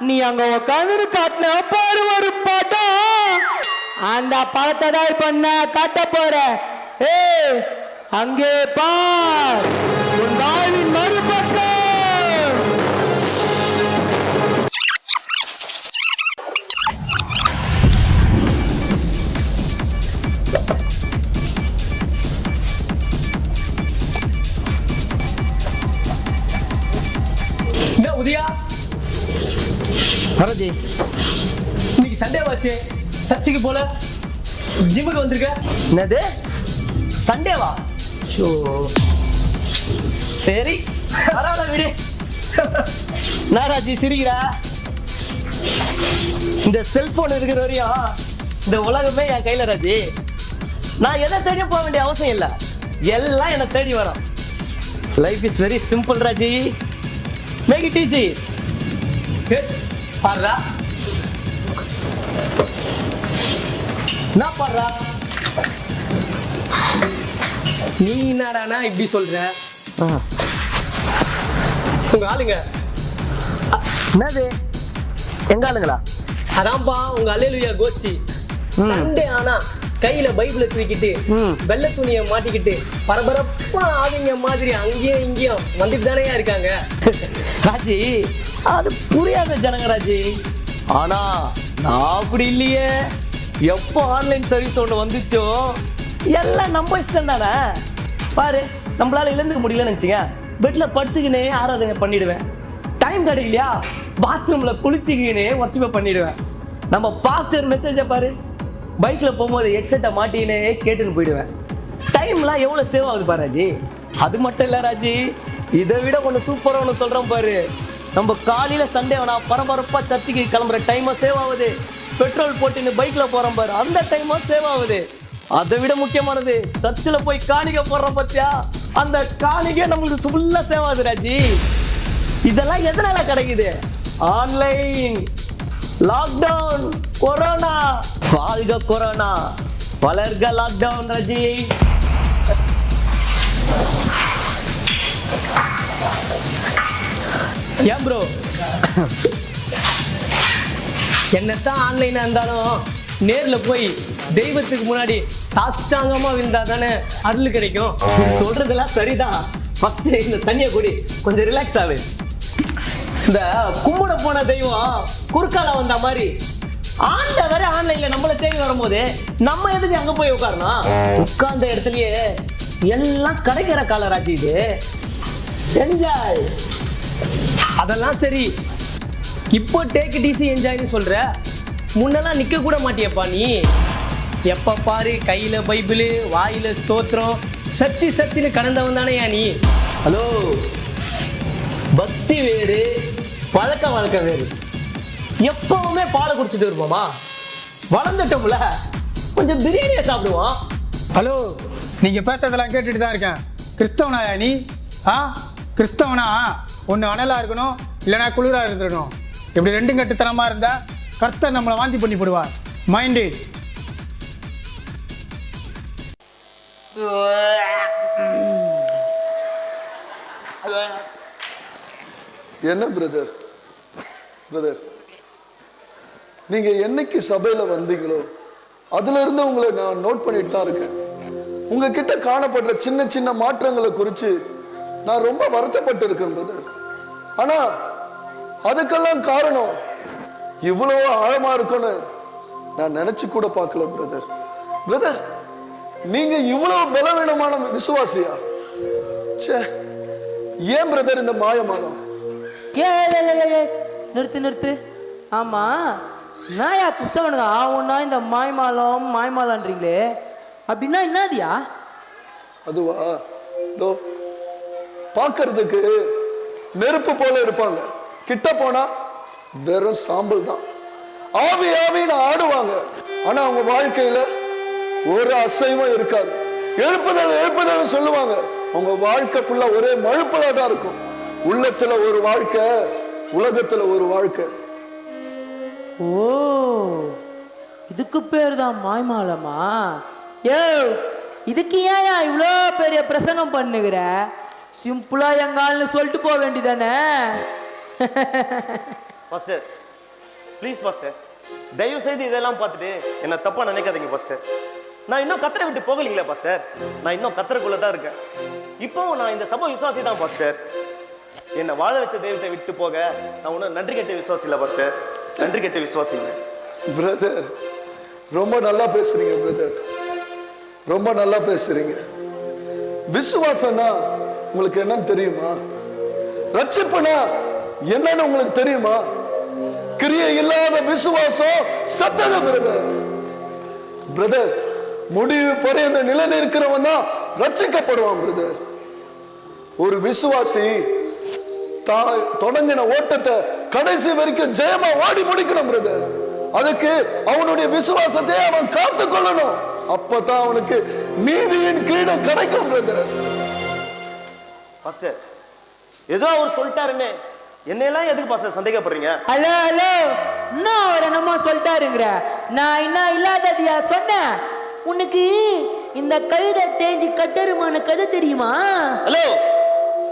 S9: நீ அங்க உட்காந்து காட்டின பாரு ஒரு படம். அந்த படத்தை தான் இப்ப நான் காட்ட போறேன். அங்கே பார் உன் வாழ்வின் மறுபக்கம்.
S10: உதயா பரஜி, இன்னைக்கு சண்டே வாச்சு, சர்ச்சுக்கு போல ஜிம்முக்கு வந்திருக்க.
S6: என்னது சண்டேவா? சரி பரவாயில்ல விடு. நாராஜி சிரிக்கிறா. இந்த செல்போன் இருக்கிற வரையும் இந்த உலகமே என் கையில ராஜி. நான் எதை தேடி போக வேண்டிய அவசியம் இல்லை, எல்லாம் என்னை தேடி வரும். Life is very simple Raji. Make it easy. பாருடா, நான் பாருடா.
S10: நீ என்னடானா இப்படி சொல்ற? உங்க ஆளுங்க
S6: என்னது எங்க ஆளுங்களா?
S10: அதான்ப்பா உங்க அல்லேலூயா கோஷ்டி. சண்டே ஆனா கையில பைபிளை தூக்கிட்டு வெள்ளை துணியை மாட்டிக்கிட்டு பரபரப்பா ஆவிங்க மாதிரி அங்கேயும் இங்கேயும் வந்துட்டு தானே இருக்காங்க.
S6: ராஜி, அது புரியாத ஜனங்க ராஜி. ஆனா நான் அப்படி இல்லையே. எப்போ ஆன்லைன் சர்வீஸ் ஒன்று வந்துச்சோ எல்லாம் நம்ம இஷ்டம் தானே. பாரு, நம்மளால எழுந்துக்க முடியலன்னு நினச்சிங்க, பெட்டில் படுத்துக்கினே ஆராதனை பண்ணிடுவேன். டைம் கிடைக்கலையா, பாத்ரூம்ல குளிச்சுக்கினே ஒர்ச்சிப்பை பண்ணிடுவேன். நம்ம பாஸ்டர் மெசேஜை பாரு, பைக்கில் போகும்போது ஹெட்செட்டை மாட்டினே கேட்டுன்னு போயிடுவேன். டைம்லாம் எவ்வளோ சேவ் ஆகுது பாரு ராஜி. அது மட்டும் இல்லை ராஜி, இதை விட ஒன்று சூப்பராக ஒன்று சொல்கிறோம் பாரு. நம்ம காலையில் சண்டே நான் பரபரப்பாக சர்ச்சுக்கு கிளம்புற டைமும் சேவ் ஆகுது. பெட்ரோல் போட்டுன்னு பைக்கில் போகிறோம் பாரு, அந்த டைமும் சேவ் ஆகுது. அதை விட முக்கியமானது, சர்ச்சில் போய் காணிக்கை போடுறோம் பார்த்தியா, அந்த காணிக்கை நம்மளுக்கு ஃபுல்லாக சேவ் ஆகுது ராஜி. இதெல்லாம் எதனால கிடைக்குது? ஆன்லைன்.
S7: லாக்டவுன் கொரோனா, வாழ்க கொரோனா, வளர்க லாக்டவுன் ரஜி.
S10: ஏன் ப்ரோ, என்னத்தான் ஆன்லைனா இருந்தாலும் நேர்ல போய் தெய்வத்துக்கு முன்னாடி சாஷ்டாங்கமா விழுந்தா தானே அருள் கிடைக்கும். சொல்றதெல்லாம் சரிதான். ஃபர்ஸ்ட் இந்த தண்ணியை குடி, கொஞ்சம் ரிலாக்ஸ் ஆகு. இந்த கும்பிட போன தெய்வம் குறுக்கால வந்த மாதிரி ஆண்டவரே ஆன்லைன்ல நம்மளை தேடி வரும்போது நம்ம எதுக்கு அங்க போய் உட்காரணும்? உட்கார்ந்த இடத்துலயே எல்லாம் கிடைக்கிற காலராஜி இது. என்ஜாய். அதெல்லாம் சரி, இப்போ டேக் இட் ஈஸி என்ஜாய்னு சொல்ற. முன்னெல்லாம் நிக்க கூட மாட்டியப்பா நீ. எப்ப பாரு கையில பைபிள், வாயில ஸ்தோத்திரம், சர்ச்சுன்னு கடந்தவன் தானே நீ. ஹலோ, பக்தி வேறு, பழக்க வழக்கம் வேறு. எப்பவுமே பாலை குடிச்சிட்டு இருப்போமா? வளர்ந்துட்டோம்ல, கொஞ்சம் பிரியாணியை சாப்பிடுவோம்.
S13: ஹலோ, நீங்க பேசுறதெல்லாம் கேட்டுட்டு தான் இருக்கேன். கிறிஸ்தவனாயா நீ? கிறிஸ்தவனா ஒன்று அனலா இருக்கணும், இல்லைனா குளிரா இருந்துடணும். இப்படி ரெண்டும் கட்டுத்தனமா இருந்தா கர்த்தர் நம்மளை வாந்தி பண்ணி போடுவார். Mind it.
S2: என்ன பிரதர், நீங்க என்னைக்கு சபையில வந்தீங்களோ அதுல இருந்து உங்களை நான் நோட் பண்ணிட்டு தான் இருக்கேன். உங்ககிட்ட காணப்படுற சின்ன சின்ன மாற்றங்களை குறித்து நான் ரொம்ப வருத்தப்பட்டு இருக்கேன் பிரதர். ஆனா அதுக்கெல்லாம் காரணம் இவ்வளவு ஆழமா இருக்கும்னு நான் நினைச்சு கூட பார்க்கல பிரதர். நீங்க இவ்வளவு பலவீனமான விசுவாசியா? ஏன் பிரதர் இந்த மாயமானம்?
S9: நிறுத்து. ஆமா, நாயா கிறிஸ்தவனுங்க ஆகும்னா இந்த மாய்மாலன்றீங்களே, அப்படின்னா என்னதியா?
S2: அதுவா, இதோ பார்க்கிறதுக்கு நெருப்பு போல இருப்பாங்க, கிட்ட போனா வெறும் சாம்பல் தான். ஆவின்னு ஆடுவாங்க, ஆனா அவங்க வாழ்க்கையில ஒரு அசைவும் இருக்காது. எழுப்புதல் சொல்லுவாங்க, அவங்க வாழ்க்கை ஃபுல்லா ஒரே மழுப்பலா தான் இருக்கும். உள்ளத்துல ஒரு வாழ்க்கை, உலகத்துல ஒரு வாழ்க்கை.
S9: ஓ, இதுக்கு பேர் தான் மாய்மாலமா? ஏ, இதுக்கு ஏன் இவ்வளோ பெரிய பிரசங்கம் பண்ணுகிற? சிம்பிளா எங்கால்னு சொல்லிட்டு போக வேண்டியதானே?
S7: பாஸ்டர், ப்ளீஸ் பாஸ்டர், தயவு செய்து இதெல்லாம் பார்த்துட்டு என்ன தப்பா நினைக்காதீங்க பாஸ்டர். நான் இன்னும் கத்தரை விட்டு போகலீங்களா பாஸ்டர்? நான் இன்னும் கத்தரைக்குள்ள தான் இருக்கேன். இப்போவும் நான் இந்த சபை விசுவாசி தான் பாஸ்டர். என்னை வாழ வச்ச தெய்வத்தை விட்டு போக நான் ஒன்றும் நன்றி கெட்ட விசுவாசி இல்லை பாஸ்டர். நன்றி கெட்ட விசுவாசி இல்லை
S2: பிரதர். ரொம்ப நல்லா பேசுறீங்க பிரதர், ரொம்ப நல்லா பேசுறீங்க. விசுவாசம்னா உங்களுக்கு என்னன்னு தெரியுமா? ரட்சிப்புனா என்னன்னு உங்களுக்கு தெரியுமா? கிரியை இல்லாத விசுவாசம் சத்தன பிரதர். முடிவு பரியந்த நிலை நிற்கிறவன் தான் ரட்சிக்கப்படுவான் பிரதர். ஒரு விசுவாசி தான் தொடங்கின ஓட்டத்தை கடைசி வரைக்கும் ஜெயமா ஓடி முடிக்கணும் பிரதர். அதுக்கு அவனுடைய விசுவாசத்தை அவன் காத்து கொள்ளணும். அப்பதான் அவனுக்கு நீதியின் கிரீடம் கிடைக்கும் பிரதர்.
S7: பாஸ்டர், ஏதோ அவர் சொல்லிட்டாருன்னு என்னெல்லாம் எதுக்கு பாஸ்டர் சந்தேகப்படுறீங்க?
S9: ஹலோ, இன்னும் அவர் என்னமோ சொல்லிட்டாருங்கிற. நான் என்ன இல்லாததியா சொன்னேன்? உனக்கு இந்த கழுதை தேஞ்சி கட்டருமான கதை தெரியுமா?
S7: ஹலோ,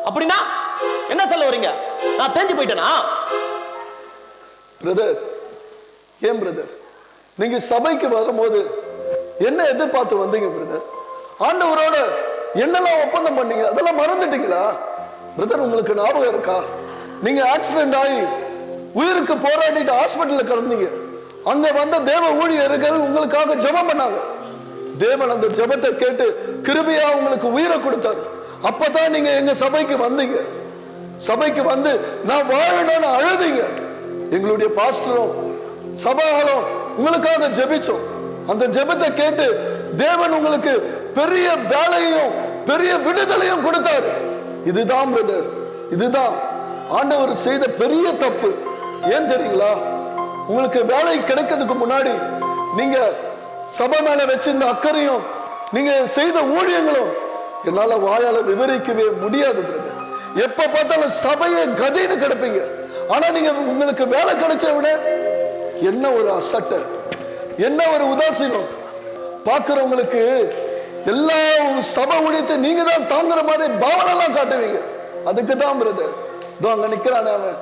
S7: அப்படின்னா என்ன சொல்ல வரீங்க? நான் தேஞ்சு போயிட்டேனா?
S2: பிரதர், ஏன் பிரதர் நீங்க சபைக்கு வரும்போது என்ன எதிர்பார்த்து வந்தீங்க பிரதர்? ஆண்டவரோட என்னெல்லாம் ஒப்பந்தம் பண்ணீங்க, அதெல்லாம் மறந்துட்டீங்களா பிரதர்? உங்களுக்கு ஞாபகம் இருக்கா? நீங்க ஆக்சிடென்ட் ஆகி உயிருக்கு போராடிட்டு ஹாஸ்பிட்டல்ல கிடந்தீங்க. அங்க வந்த தேவ ஊழியர்கள் உங்களுக்காக ஜெபம் பண்ணாங்க. தேவன் அந்த ஜெபத்தை கேட்டு கிருபையா உங்களுக்கு உயிரை கொடுத்தாரு. அப்பதான் நீங்க எங்க சபைக்கு வந்தீங்க. சபைக்கு வந்து நான் வாழணும்னு அழுதீங்க. எங்களுடைய பாஸ்டரும் சபாகளும் உங்களுக்காக ஜெபிச்சோம். அந்த ஜெபத்தை கேட்டு தேவன் உங்களுக்கு பெரிய வேலையும் பெரிய விடுதலையும் கொடுத்தாரு. இதுதான் பிரதர், இதுதான் ஆண்டவர் செய்த பெரிய தப்பு. ஏன் தெரியுங்களா? உங்களுக்கு வேலை கிடைக்கிறதுக்கு முன்னாடி நீங்க சபை மேல வச்சிருந்த அக்கறையும் நீங்க செய்த ஊழியங்களும் என்னால வாயால விவரிக்கவே முடியாது பிரதர். எப்ப பார்த்தாலும் சபையை கதைன்னு கிடப்பீங்க. ஆனா நீங்க உங்களுக்கு வேலை கிடைச்ச விட என்ன ஒரு அசட்டை, என்ன ஒரு உதாசீனம். பார்க்கிறவங்களுக்கு எல்லா சபை ஊழியத்தை நீங்க தான் தாங்குற மாதிரி பாவனெல்லாம் காட்டுவீங்க. அதுக்கு தான் பிரதர் இதோ அங்க நிக்கிறானே அவன்,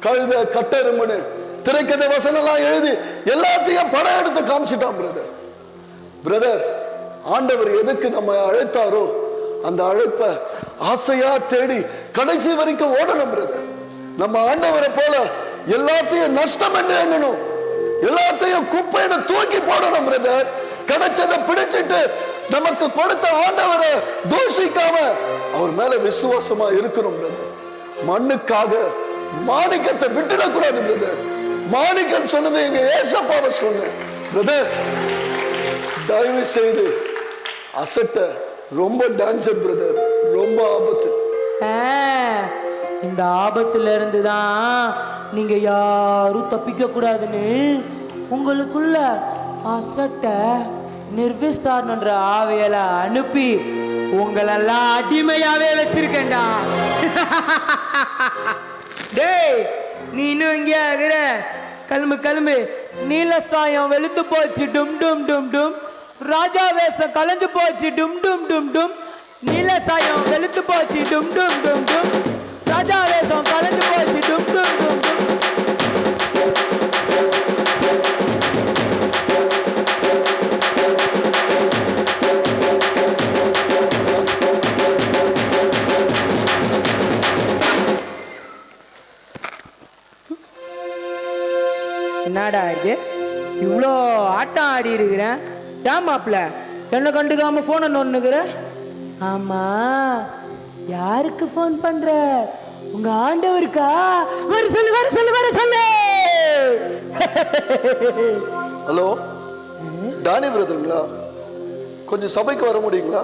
S2: கழுத கட்டெரும்புன்னு திரைக்கதை வசனம் எல்லாம் எழுதி எல்லாத்தையும் படம் எடுத்து காமிச்சிட்டான் பிரதர். பிரதர், ஆண்டவர் எதுக்கு நம்ம அழைத்தாரோ அந்த அழைப்பை ஆசையா தேடி கடைசி வரைக்கும் ஓடணும் பிரதர். நம்ம ஆண்டவரை போல எல்லாத்தையும் நஷ்டம் என்று எண்ணணும், எல்லாத்தையும் குப்பைன்னு தூக்கி போடணும் பிரதர். கிடைச்சதை பிடிச்சிட்டு நமக்கு கொடுத்த ஆண்டவரை தூஷிக்காம அவர் மேல விசுவாசமா இருக்கணும் பிரதர். மண்ணுக்காக மாணிக்கத்தை விட்டுடக்கூடாது பிரதர். மாணிக்கம் சொன்னது எங்க ஏசப்பாவை சொன்னேன் பிரதர். தயவு செய்து அசட்ட ரொம்ப டேஞ்சர் பிரதர், ரொம்ப ஆபத்து.
S9: இந்த ஆபத்துல இருந்து தான் நீங்க யாரும் தப்பிக்க கூடாதுன்னு உங்களுக்குள்ள அசட்ட நிர்விசாரன்ற ஆவையில அனுப்பி உங்களெல்லாம் அடிமையாவே வச்சிருக்கேன்டா. டேய், நீ இன்னும் இங்கே ஆகிற? கிளம்பு கிளம்பு. நீல சாயம் வெளுத்து போச்சு டும் டும் டும் டும், ராஜா வேஷம் கலந்து போச்சு டும் டும் டும் டும். நீல சாயம் வெளுத்து போச்சு டும் டும் டும் டும், ராஜா வேஷம் கலந்து போச்சு டும் டும் டும் டும். என்னடா இது, இவ்வளோ ஆட்டம் ஆடி இருக்கிறேன்? ஏமாப்ல என்ன கண்டுக்காம போனை நோன்னுக்குற? ஆமா, யாருக்கு போன் பண்ற? உங்க ஆண்டவருக்கா? வர சொல்லு வர சொல்லு வர சொல்லு.
S2: ஹலோ, டானி பிரதருங்களா? கொஞ்சம் சபைக்கு வர முடியுங்களா?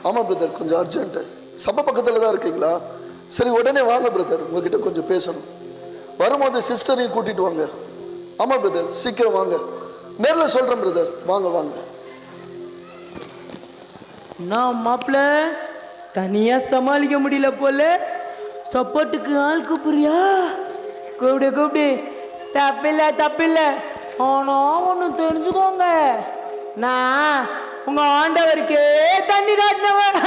S2: ஆமா பிரதர், கொஞ்சம் அர்ஜென்ட். சபை பக்கத்துல தான் இருக்கீங்களா? சரி, உடனே வாங்க பிரதர், உங்ககிட்ட கொஞ்சம் பேசணும். வரும்போது சிஸ்டரையும் கூட்டிட்டு வாங்க. ஆமா பிரதர், சீக்கிரம் வாங்க. நேரில் சொல்றேன் பிரதர், வாங்க வாங்க.
S9: நான் மாப்பிள்ள தனியா சமாளிக்க முடியல போல, சப்போர்ட்டுக்கு ஆள் கூப்பிடுறியா? கூப்பிடு கூப்பிடு, தப்பில்ல தப்பில்ல. ஆனா ஒண்ணு தெரிஞ்சுக்கோங்க, நான் உங்க ஆண்டவருக்கே தண்ணி காட்டினவன்.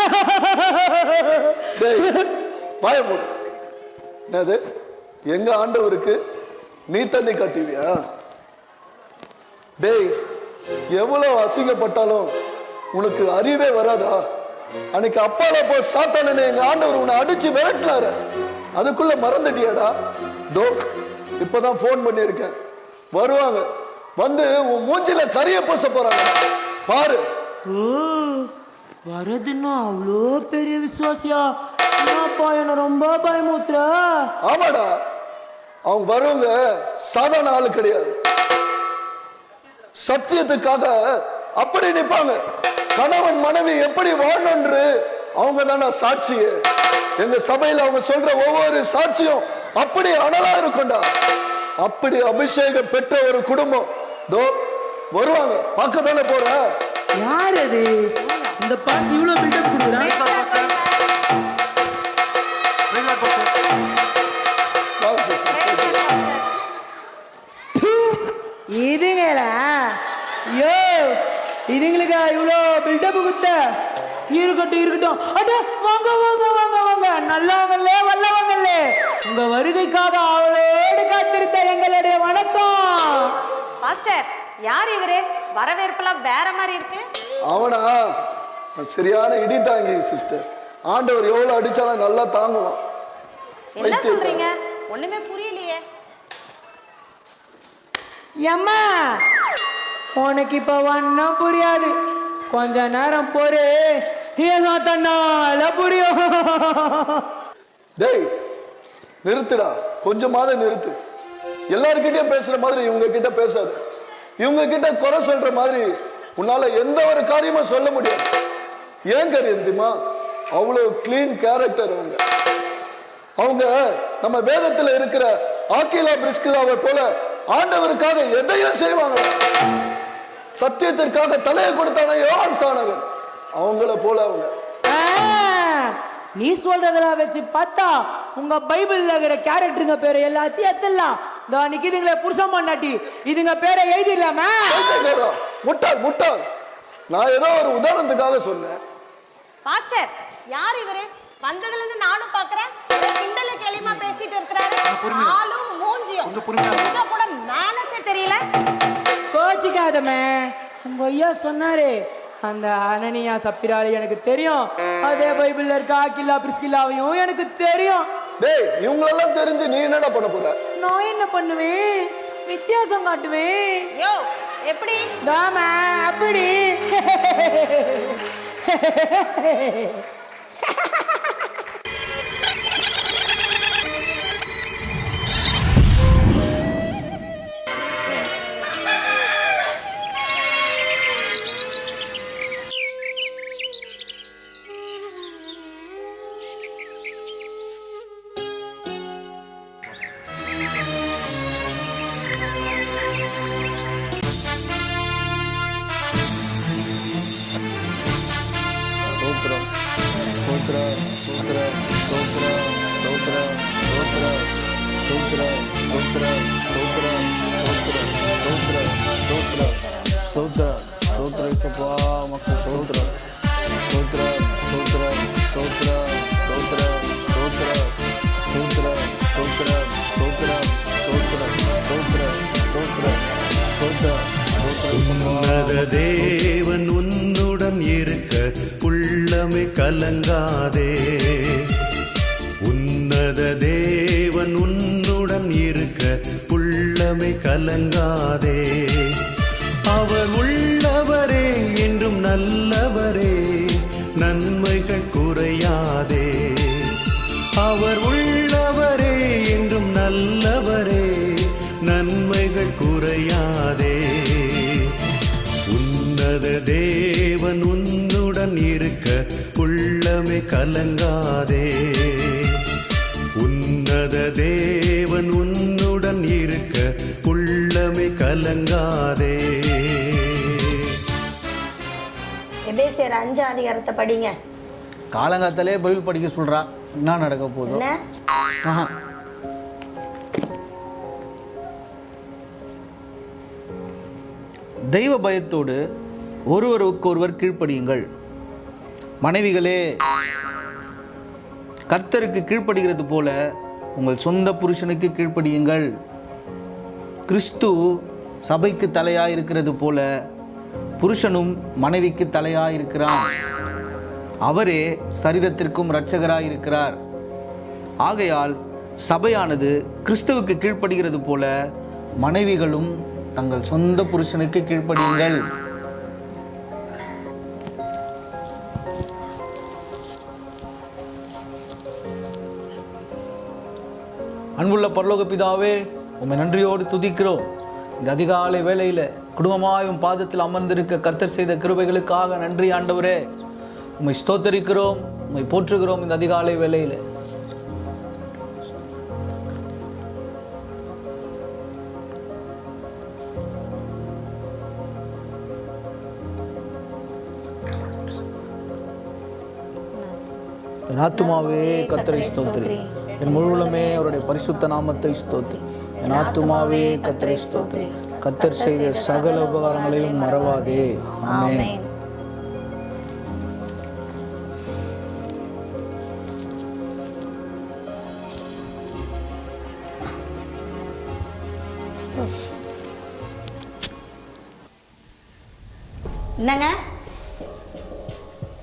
S2: வாய மூடு. என்னது, எங்க ஆண்டவருக்கு நீ தண்ணி காட்டுவியா? டேய், எவ்வளவு அசிங்கப்பட்டாலும் உனக்கு அறிவே வராதா? அன்னைக்கு அப்பால போய் சாத்தானே எங்க ஆண்டவர் உன்னை அடிச்சு விரட்டினாரு, அதுக்குள்ள மறந்துட்டியாடா? தோ இப்பதான் போன் பண்ணியிருக்கேன், வருவாங்க. வந்து உன் மூஞ்சில கரிய பூச போறாங்க, பாரு.
S9: ஓ, வரதுன்னா அவ்வளோ பெரிய விசுவாசியா? என்ன ரொம்ப பயமுத்துற?
S2: ஆமாடா, அவங்க வருவங்க சாதாரண ஆளு கிடையாது. சத்தியத்துக்காக அப்படி நிற்பாங்க. கணவன் மனைவி எப்படி வாழணும்னு அவங்க தானே சாட்சியே. எங்க சபையில அவங்க சொல்ற ஒவ்வொரு சாட்சியும் அப்படி அனலா இருக்கும்டா. அப்படி அபிஷேகம் பெற்ற ஒரு குடும்பம் தோ வருவாங்க, பார்க்க தானே போற.
S9: யார் அது? இந்த பாஸ் இவ்வளவு பில்டப் கொடுக்குறான். இதுங்களா? யோ, இதுங்களுக்கா இவ்வளோ பில்டப் குத்த? இருக்கட்டும் இருக்கட்டும். அட வாங்க வாங்க வாங்க வாங்க, நல்லவங்களே வல்லவங்களே, உங்க வருகைக்காக அவளோடு காத்திருந்த எங்களுடைய வணக்கம்.
S8: மாஸ்டர், யார் இவரு? வரவேற்பெல்லாம் வேற மாதிரி இருக்கு.
S2: அவனா சரியான இடி தாங்கி சிஸ்டர். ஆண்டவர் எவ்வளவு அடிச்சாலும் நல்லா தாங்குவான்.
S8: என்ன சொல்றீங்க? ஒண்ணுமே புரியலையே.
S9: அம்மா, உனக்கு இப்ப ஒன்னும் புரியாது, கொஞ்ச நேரம் போரு, ஏதோ தன்னால புரியும்.
S2: டேய் நிறுத்துடா, கொஞ்சமாவது நிறுத்து. எல்லார்கிட்டயும் பேசுற மாதிரி இவங்க கிட்ட பேசாது. இவங்க கிட்ட குறை சொல்ற மாதிரி உன்னால எந்த ஒரு காரியமும் சொல்ல முடியாது. ஏன் காரியம் தெரியுமா? அவ்வளவு கிளீன் கேரக்டர் அவங்க. அவங்க நம்ம வேதத்துல இருக்கிற ஆக்கிலா பிரிஸ்கிலாவை போல ஆண்டவருக்காக எதையும் செய்வாங்க. சத்தியத்திற்காக தலையை கொடுத்தாங்க யோவான் ஸ்நானகன், அவங்கள போல அவங்க.
S9: நீ சொல்றதெல்லாம் வச்சு பார்த்தா உங்க பைபிள்ல இருக்கிற கேரக்டருங்க பேரு எல்லாத்தையும் எத்தலாம் இதோ நிக்குதுங்களே புருஷன் பொண்டாட்டி, இதுங்க பேரை எழுதிடலாமா?
S2: முட்டாள் முட்டாள், நான் ஏதோ ஒரு உதாரணத்துக்காக சொன்னேன்.
S8: பாஸ்டர் யார் இவரு? வந்ததுல இருந்து நானும் பாக்குறேன், கிண்டல கேலிமா பேசிட்டு இருக்கிறாரு. ஆளும் மூஞ்சியும் கொஞ்சம் கூட மேனஸே தெரியல.
S9: கோச்சிக்காதமே, உங்க ஐயா சொன்னாரு அந்த அனனியா சப்பிராலி எனக்கு தெரியும், அதே பைபிள்ல இருக்க ஆக்கில்லா பிரிஸ்கில்லாவையும் எனக்கு தெரியும்.
S2: டேய், இவங்களெல்லாம் தெரிஞ்சு நீ என்னடா பண்ண போற?
S9: நான் என்ன பண்ணுவேன்? வித்தியாசம் காட்டுவேன்.
S8: யோ எப்படி?
S9: தாமா அப்படி.
S14: தேவன் உன்னுடன் இருக்க உள்ளமே கலங்காதே. உன்னத தேவன் உன்னுடன் இருக்க உள்ளமே கலங்காதே. அவர் உள்ளவரே என்றும் நல்லவரே, நன்மைகள் குறையாதே. அவர் உள்ளவரே என்றும் நல்லவரே, நன்மைகள் குறையாதே. உன்னத தேவன் உன்னுடன் இருக்க உள்ளமே கலங்காதே. உன்னத தேவன் உன்னுடன் இருக்க உள்ளமே கலங்காதே.
S8: எபேசியர் 5 அதிகாரத்தை படிங்க.
S5: காலங்காத்தாலே பைபிள் படிக்க சொல்றா, என்ன நடக்க போகுது?
S8: என்ன?
S5: தெய்வ பயத்தோடு ஒருவருக்கொருவர் கீழ்ப்படியுங்கள். மனைவிகளே, கர்த்தருக்கு கீழ்ப்படுகிறது போல உங்கள் சொந்த புருஷனுக்கு கீழ்ப்படியுங்கள். கிறிஸ்து சபைக்கு தலையாயிருக்கிறது போல புருஷனும் மனைவிக்கு தலையாயிருக்கிறான். அவரே சரீரத்திற்கும் இரட்சகராயிருக்கிறார். ஆகையால் சபையானது கிறிஸ்துவுக்கு கீழ்ப்படுகிறது போல மனைவிகளும் தங்கள் சொந்த புருஷனுக்கு கீழ்ப்படியுங்கள். அன்புள்ள பரலோக பிதாவே, உம்மை நன்றியோடு துதிக்கிறோம். இந்த அதிகாலை வேளையில குடும்பமாயும் பாதத்தில் அமர்ந்திருக்க கர்த்தர் செய்த கிருபைகளுக்காக நன்றி ஆண்டவரே. உம்மை ஸ்தோத்தரிக்கிறோம், உம்மை போற்றுகிறோம். இந்த அதிகாலை வேளையில என் ஆத்துமாவே கர்த்தரை ஸ்தோத்திரி, என் முழுவலுமே அவருடைய பரிசுத்த நாமத்தை ஸ்தோத்திரி. என் ஆத்துமாவே கர்த்தரை ஸ்தோத்திரி, கர்த்தர் செய்த சகல உபகாரங்களையும் மறவாதே. ஆமென்.
S8: என்னங்க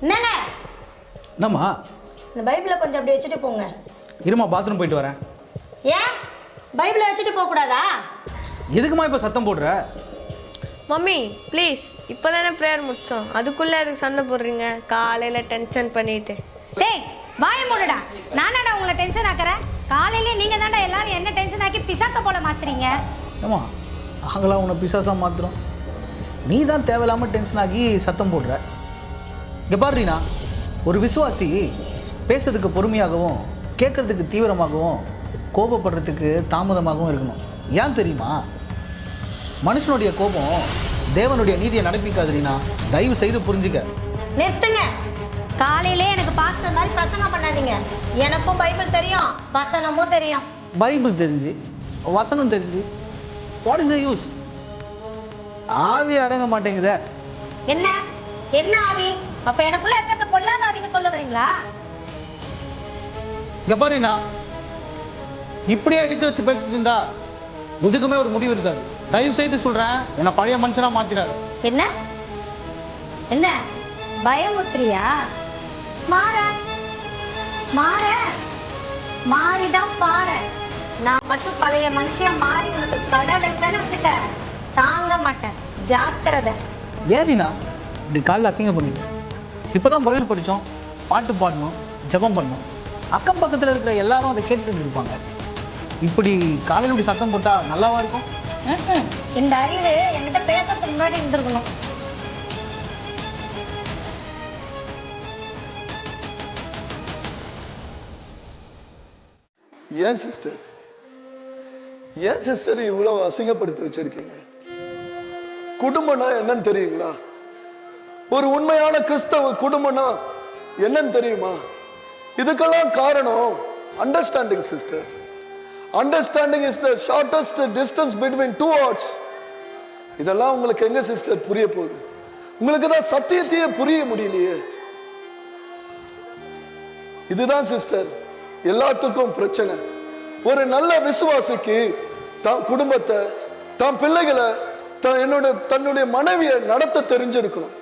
S8: என்னங்க
S5: என்னம்மா?
S8: இந்த பைபிளை கொஞ்சம் அப்படி வச்சுட்டு போங்க.
S5: இருமா, பாத்ரூம் போயிட்டு வரேன்.
S8: ஏன் பைபிளை வச்சுட்டு போக கூடாதா?
S5: எதுக்குமா இப்போ சத்தம் போடுற?
S15: மம்மி ப்ளீஸ், இப்போ தானே ப்ரேயர் முடிச்சோம், அதுக்குள்ளே அதுக்கு சண்டை போடுறீங்க? காலையில் டென்ஷன் பண்ணிட்டு.
S8: டேய் வாய மூடுடா. நானடா உங்களை டென்ஷன் ஆக்குறேன்? காலையிலே நீங்க தான்டா எல்லாரும் என்ன டென்ஷன் ஆக்கி பிசாச போல மாத்துறீங்க.
S5: ஏம்மா, நாங்களாம் உன்னை பிசாசா மாத்துறோம்? நீ தான் தேவையில்லாமல் டென்ஷன் ஆகி சத்தம் போடுற. இங்கே பாருறீனா, ஒரு விசுவாசி பேசுறதுக்கு பொறுமையாகவும் கேட்கறதுக்கு தீவிரமாகவும் கோபப்படுறதுக்கு தாமதமாகவும் இருக்கணும். ஏன் தெரியுமா? மனுஷனுடைய கோபம் தேவனுடைய நீதியை நடப்பிக்காதுனா, தயவு செய்து புரிஞ்சுக்க.
S8: நிறுத்துங்க. காலையிலே எனக்கு பாஸ்டர் மாதிரி பிரசங்கம் பண்ணாதீங்க. எனக்கும் பைபிள் தெரியும், வசனமும் தெரியும்.
S5: பைபிள் தெரிஞ்சு வசனம் தெரிஞ்சு வாட் இஸ் த யூஸ்? ஆவி அடங்க மாட்டேங்குதே.
S8: என்ன என்ன ஆவி? அப்ப எனக்குள்ள இருக்கிற பொல்லாத ஆவின்னு சொல்ல வரீங்களா?
S5: இங்க பாருண்ணா, இப்படியே எடுத்து வச்சு பேசிட்டு இருந்தா இதுக்குமே ஒரு முடிவு இருக்காது. தயவு செய்து சொல்றேன், என்ன பழைய மனுஷனா மாத்தினாரு.
S8: என்ன என்ன பயமுத்திரியா? மாற மாற மாறிதான் பாரு. நான் மட்டும் பழைய மனுஷன் மாறி உனக்கு கடை வைப்பேன்னு வச்சுக்க, தாங்க மாட்டேன். ஜாக்கிரதை.
S5: ஏறினா இப்படி காலைல அசிங்கம் பண்ணிட்டு இப்போதான் பைபிள் படித்தோம், பாட்டு பாடணும், ஜெபம் பண்ணோம். அக்கம் பக்கத்தில் இருக்கிற எல்லாரும் அதை கேட்டுட்டு இருப்பாங்க. இப்படி காலையில் இப்படி சத்தம் போட்டா நல்லாவா இருக்கும்?
S8: இந்த அறிவு என்கிட்ட பேசுறதுக்கு முன்னாடி இருந்திருக்கணும்.
S2: ஏன் சிஸ்டர் இவ்வளவு அசிங்கப்படுத்தி வச்சிருக்கீங்க? குடும்பம்னா என்னன்னு தெரியுங்களா? ஒரு உண்மையான கிறிஸ்தவ குடும்பம்னா என்னன்னு தெரியுமா? இதுக்கெல்லாம் காரணம் understanding sister. Understanding is the shortest distance between two hearts. இதெல்லாம் உங்களுக்கு எங்க சிஸ்டர் புரிய போகுது? உங்களுக்கு தான் சத்தியத்தையே புரிய முடியலையே. இதுதான் சிஸ்டர் எல்லாத்துக்கும் பிரச்சனை. ஒரு நல்ல விசுவாசிக்கு தான் குடும்பத்தை, தான் பிள்ளைகளை, தன்னுடைய மனைவியை நடத்த தெரிஞ்சிருக்கணும்.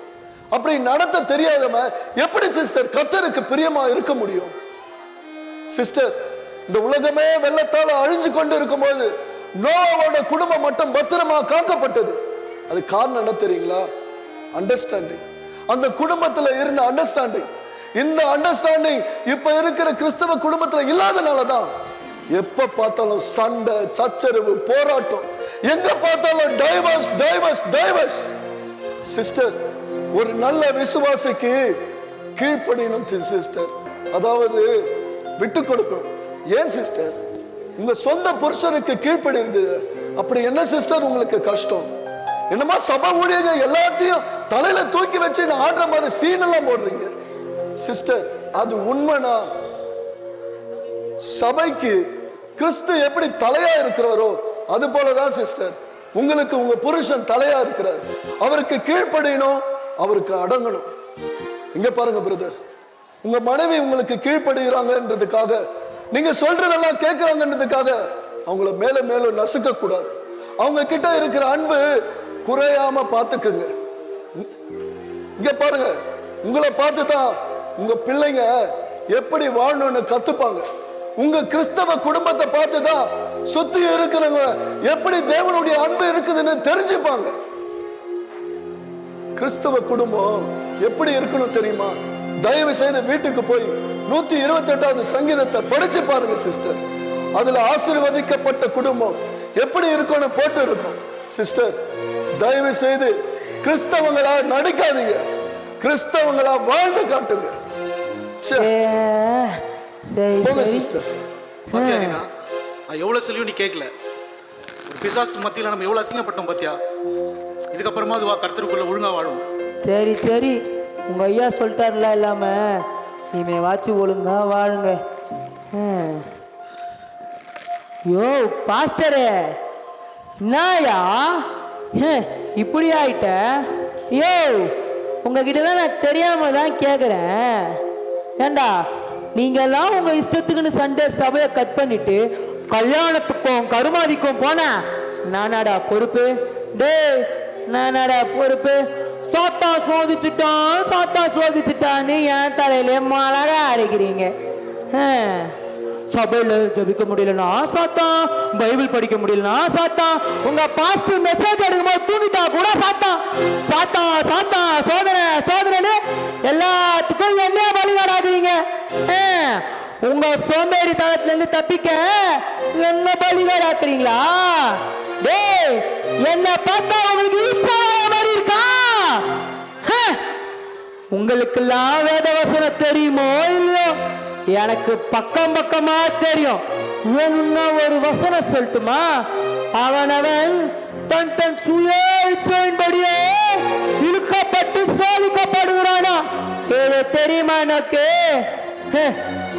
S2: அப்படி நடத்த தெரியாதவன் எப்படி சிஸ்டர் கர்த்தருக்கு பிரியமா இருக்க முடியும்? சிஸ்டர், இந்த உலகமே வெள்ளத்தால அழிஞ்சு கொண்டு இருக்கும் போது நோவாவோட குடும்பம் மட்டும் பத்திரமா காக்கப்பட்டது. அது காரணம் என்ன தெரியுங்களா? அண்டர்ஸ்டாண்டிங். அந்த குடும்பத்துல இருந்த அண்டர்ஸ்டாண்டிங். இந்த அண்டர்ஸ்டாண்டிங் இப்ப இருக்கிற கிறிஸ்தவ குடும்பத்துல இல்லாதனாலதான் எப்ப பார்த்தாலும் சண்டை, சச்சரவு, போராட்டம், எங்க பார்த்தாலும் டைவர்ஸ் டைவர்ஸ் டைவர்ஸ். சிஸ்டர், ஒரு நல்ல விசுவாசிக்கு கீழ்ப்படியணும் சிஸ்டர். அதாவது விட்டு கொடுக்கணும். ஏன் சிஸ்டர்? உங்க சொந்த புருஷனுக்கு கீழ்ப்படிந்து அப்படி என்ன சிஸ்டர் உங்களுக்கு கஷ்டம்? என்னமா சபை ஊழியங்க எல்லாத்தையும் தலையில தூக்கி வச்சு ஆடுற மாதிரி சீன் எல்லாம் போடுறீங்க சிஸ்டர். அது உண்மைனா சபைக்கு கிறிஸ்து எப்படி தலையா இருக்கிறாரோ அது போலதான் சிஸ்டர் உங்களுக்கு உங்க புருஷன் தலையா இருக்கிறார். அவருக்கு கீழ்ப்படியணும், அவருக்கு அடங்கணும். இங்க பாருங்க பிரதர், உங்க மனைவி உங்களுக்கு கீழ்ப்படுகிறாங்கன்றதுக்காக, நீங்க சொல்றதெல்லாம் கேட்கிறாங்கன்றதுக்காக அவங்கள மேல மேலும் நசுக்க கூடாது. அவங்க கிட்ட இருக்கிற அன்பு குறையாம பாத்துக்குங்க. இங்க பாருங்க, உங்களை பார்த்துதான் உங்க பிள்ளைங்க எப்படி வாழணும்னு கத்துப்பாங்க. உங்க கிறிஸ்தவ குடும்பத்தை பார்த்துதான் சுத்தி இருக்கிறவங்க எப்படி தேவனுடைய அன்பு இருக்குதுன்னு தெரிஞ்சுப்பாங்க. கிறிஸ்தவ குடும்பம் எப்படி இருக்கணும் தெரியுமா? தயவு செய்து வீட்டுக்கு போய் 128வது சங்கீதத்தை படிச்சு பாருங்க சிஸ்டர். அதுல ஆசீர்வதிக்கப்பட்ட குடும்பம் எப்படி இருக்கும்னு போட்டு இருக்கும் சிஸ்டர். தயவு செய்து கிறிஸ்தவங்களா நடிக்காதீங்க, கிறிஸ்தவங்களா வாழ்ந்து காட்டுங்க. போங்க சிஸ்டர்.
S16: பாத்தியா, நான் எவ்வளவு சொல்லியும் நீ கேட்கல. ஒரு பிசாசு மத்தியில நம்ம எவ்வளவு அசிங்கப்பட்டோம் பாத்தியா? இதுக்கப்புறமா அதுவா கர்த்தருக்குள்ள ஒழுங்கா வாழும்.
S9: சரி சரி, உங்க ஐயா சொல்லிட்டாருல, இல்லாம இனிமே வாட்சி ஒழுங்கா வாழுங்க. யோ பாஸ்டரே, என்னயா இப்படி ஆயிட்ட? யோ உங்ககிட்ட தான் நான் தெரியாம தான் கேட்குறேன். ஏண்டா நீங்க எல்லாம் உங்க இஷ்டத்துக்குன்னு சண்டே சபையை கட் பண்ணிட்டு கல்யாணத்துக்கும் கருமாதிக்கும் போன நானாடா பொறுப்பு? டேய், நானாடா பொறுப்பு? சாத்தா சோதிச்சுட்டான்னு என் தலையில மழகா அரைக்கிறீங்க. சபையில ஜபிக்க முடியலன்னா சாத்தா, பைபிள் படிக்க முடியலன்னா சாத்தா, உங்க பாஸ்டர் மெசேஜ் எடுக்கும்போது தூங்கிட்டா கூட சாத்தா சாத்தா சாத்தா, சோதனை சோதனை எல்லாத்துக்கும் என்ன பலிகாடாதீங்க. உங்க சோம்பேறி தளத்துல இருந்து தப்பிக்க என்ன பலிகாடாக்குறீங்களா? டேய், என்ன பார்த்தா உங்களுக்கு மாதிரி இருக்கா? உங்களுக்கெல்லாம் வேதவசனம் தெரியுமோ இல்லையோ, எனக்கு பக்கம் பக்கமா தெரியும். வேணும்னா ஒரு வசனம் சொல்லட்டுமா? அவனவன் தன் தன் சுய இச்சையின்படியே இழுக்கப்பட்டு சோதிக்கப்படுகிறானா? இது தெரியுமா எனக்கு?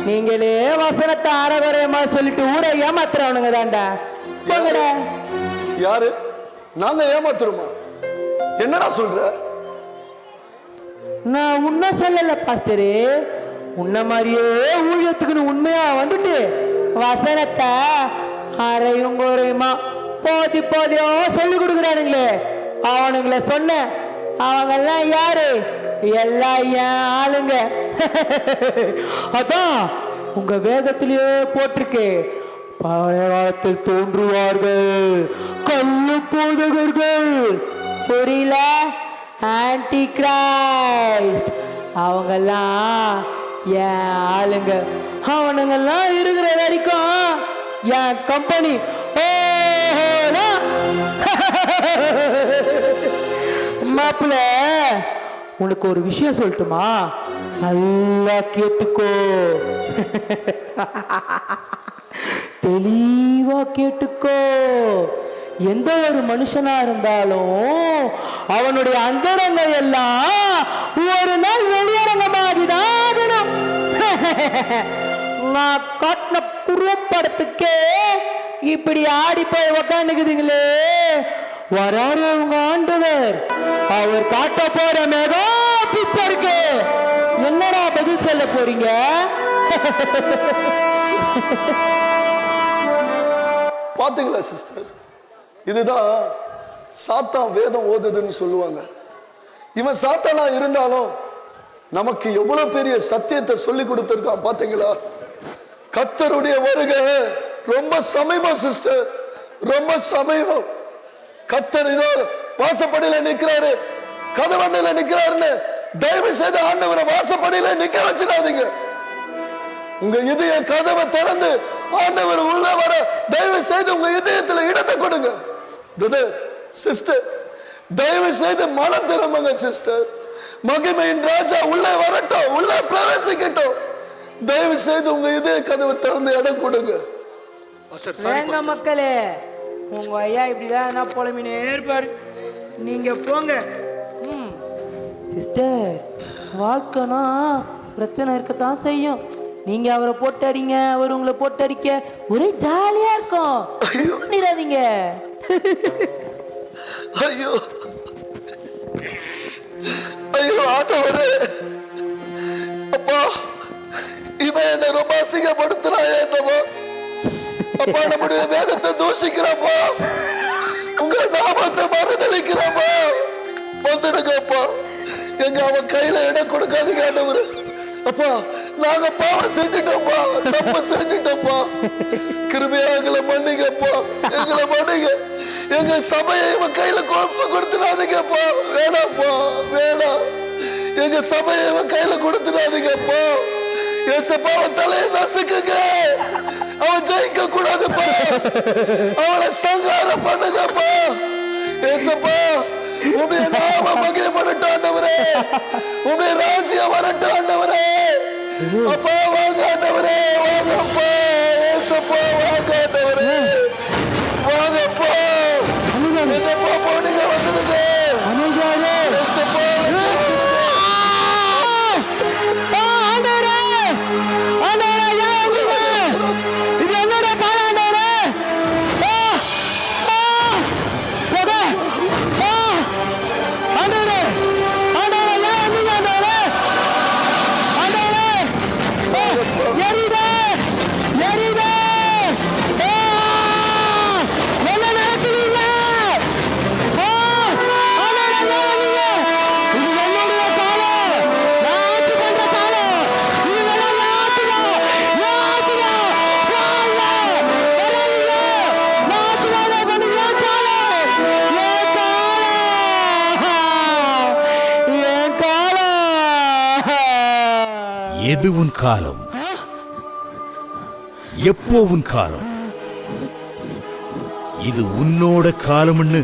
S9: நீங்களே வசனத்தை அறவரையமா சொல்லிட்டு ஊரை ஏமாத்துறவனுங்க தான்டா. ஆமாங்கடா.
S2: யாரு? நாங்க ஏமாத்துறோமா? என்னடா சொல்ற?
S9: நான் உன்ன சொல்லல பாஸ்டரு, உன்ன மாதிரியே ஊழியத்துக்குன்னு உண்மையா வந்துட்டு வசனத்தை அரையும் குறையுமா போதியோ சொல்லி கொடுக்குறானுங்களே, அவனுங்களை சொன்ன அவங்கெல்லாம் யாரு? எல்லாம் என் ஆளுங்க. அதான் உங்க வேதத்திலேயே போட்டிருக்கு, பழைய காலத்தில் தோன்றுவார்கள் கள்ளு போதகர்கள், புரியல? ஆன்டி கிரைஸ்ட் அவங்கெல்லாம் என் ஆளுங்க. அவனுங்கெல்லாம் இருக்கிற வரைக்கும் என் கம்பெனி மாப்பிள்ள. உனக்கு ஒரு விஷயம் சொல்லட்டுமா? நல்லா கேட்டுக்கோ, தெளிவா கேட்டுக்கோ. எந்த ஒரு மனுஷனா இருந்தாலும் அவனுடைய அந்தரங்கள் எல்லாம் ஒரு நாள் வெளியரங்கமாகிதான் ஆகணும். நான் காட்டின குறும்படத்துக்கே இப்படி ஆடி போய் உக்காந்துக்குதுங்களே. வராரு உங்க ஆண்டவர், அவர் காட்ட போற மெகா பிக்சருக்கு என்னடா பதில் சொல்ல போறீங்க?
S2: பாத்தீங்களா சிஸ்டர், இதுதான் சாத்தான் வேதம் ஓதுதுன்னு சொல்லுவாங்க. இவன் சாத்தானா இருந்தாலும் நமக்கு எவ்வளவு பெரிய சத்தியத்தை சொல்லி கொடுத்திருக்கான் பாத்தீங்களா? கர்த்தருடைய வருகை ரொம்ப சமீபம் சிஸ்டர், ரொம்ப சமீபம். கர்த்தர் இதோ வாசப்படியில நிக்கிறாரு, கதவண்டையில நிக்கிறாருன்னு தயவு செய்து ஆண்டவரை வாசப்படியில நிக்க வச்சிடாதீங்க. உங்க இதய கதவை திறந்து ஆண்டவர் உள்ள வர தயவு செய்து உங்க இதயத்துல இடத்தை கொடுங்க. பிரதர் சிஸ்டர், தயவு செய்து மனம் திறமுங்க சிஸ்டர். மகிமையின் ராஜா உள்ளே வரட்டும், உள்ளே பிரவேசிக்கட்டும். தயவு செய்து உங்க இதய கதவை திறந்து இடம் கொடுங்க.
S9: வேங்க மக்களே, உங்க ஐயா இப்படிதான் என்ன புலம்பினே இருப்பாரு, நீங்க போங்க. சிஸ்டர், வாழ்க்கைனா பிரச்சனை இருக்கத்தான் செய்யும். நீங்க அவரை போட்டு அடிங்க, அவர் உங்களை போட்டு அடிக்க ஒரே ஜாலியா இருக்கும். பண்ணிடாதீங்க.
S2: ஐயோ ஐயோ ஆண்டவரே, அப்பா இவன் என்ன ரொம்ப அசிங்கப்படுத்துறான். என்னவோ அப்பா, நம்முடைய வேதத்தை தூஷிக்கிறப்பா, உங்க நாமத்தை மறுதளிக்கிறப்பா, வந்துடுங்கப்பா. எங்க அவன் கையில இடம் கொடுக்காதீங்க ஆண்டவரே. அப்பா, நாங்க பாவம் செஞ்சுட்டோம்ப்பா, தப்பு செஞ்சுட்டோம்ப்பா. கிருபையா எங்களை மன்னிங்கப்பா, எங்களை மன்னிங்க. எங்க சபையை இவன் கையில கொடுத்துடாதீங்கப்பா, வேணாப்பா, வேணாம். எங்க சபையை இவன் கையில கொடுத்துடாதீங்கப்பா. ஏசப்பா, அவன் தலையை நசுக்குங்க. அவன் ஜெயிக்க கூடாதுப்பா, அவனை சங்காரம் பண்ணுங்கப்பா. ஏசப்பா, உடைய நாம மகிமைப்படட்டும் ஆண்டவரே, உடைய ராஜ்யம் வரட்டும் ஆண்டவரே. அப்பா வாங்க ஆண்டவரே, வாங்கப்பா. ஏசப்பா வாங்க ஆண்டவரே, வாங்கப்பா. எங்கப்பா போனீங்க, வந்துடுங்க. ஏசப்பா
S17: எது உன் காலம்? எப்போ உன் காலம்? இது உன்னோட காலம்னு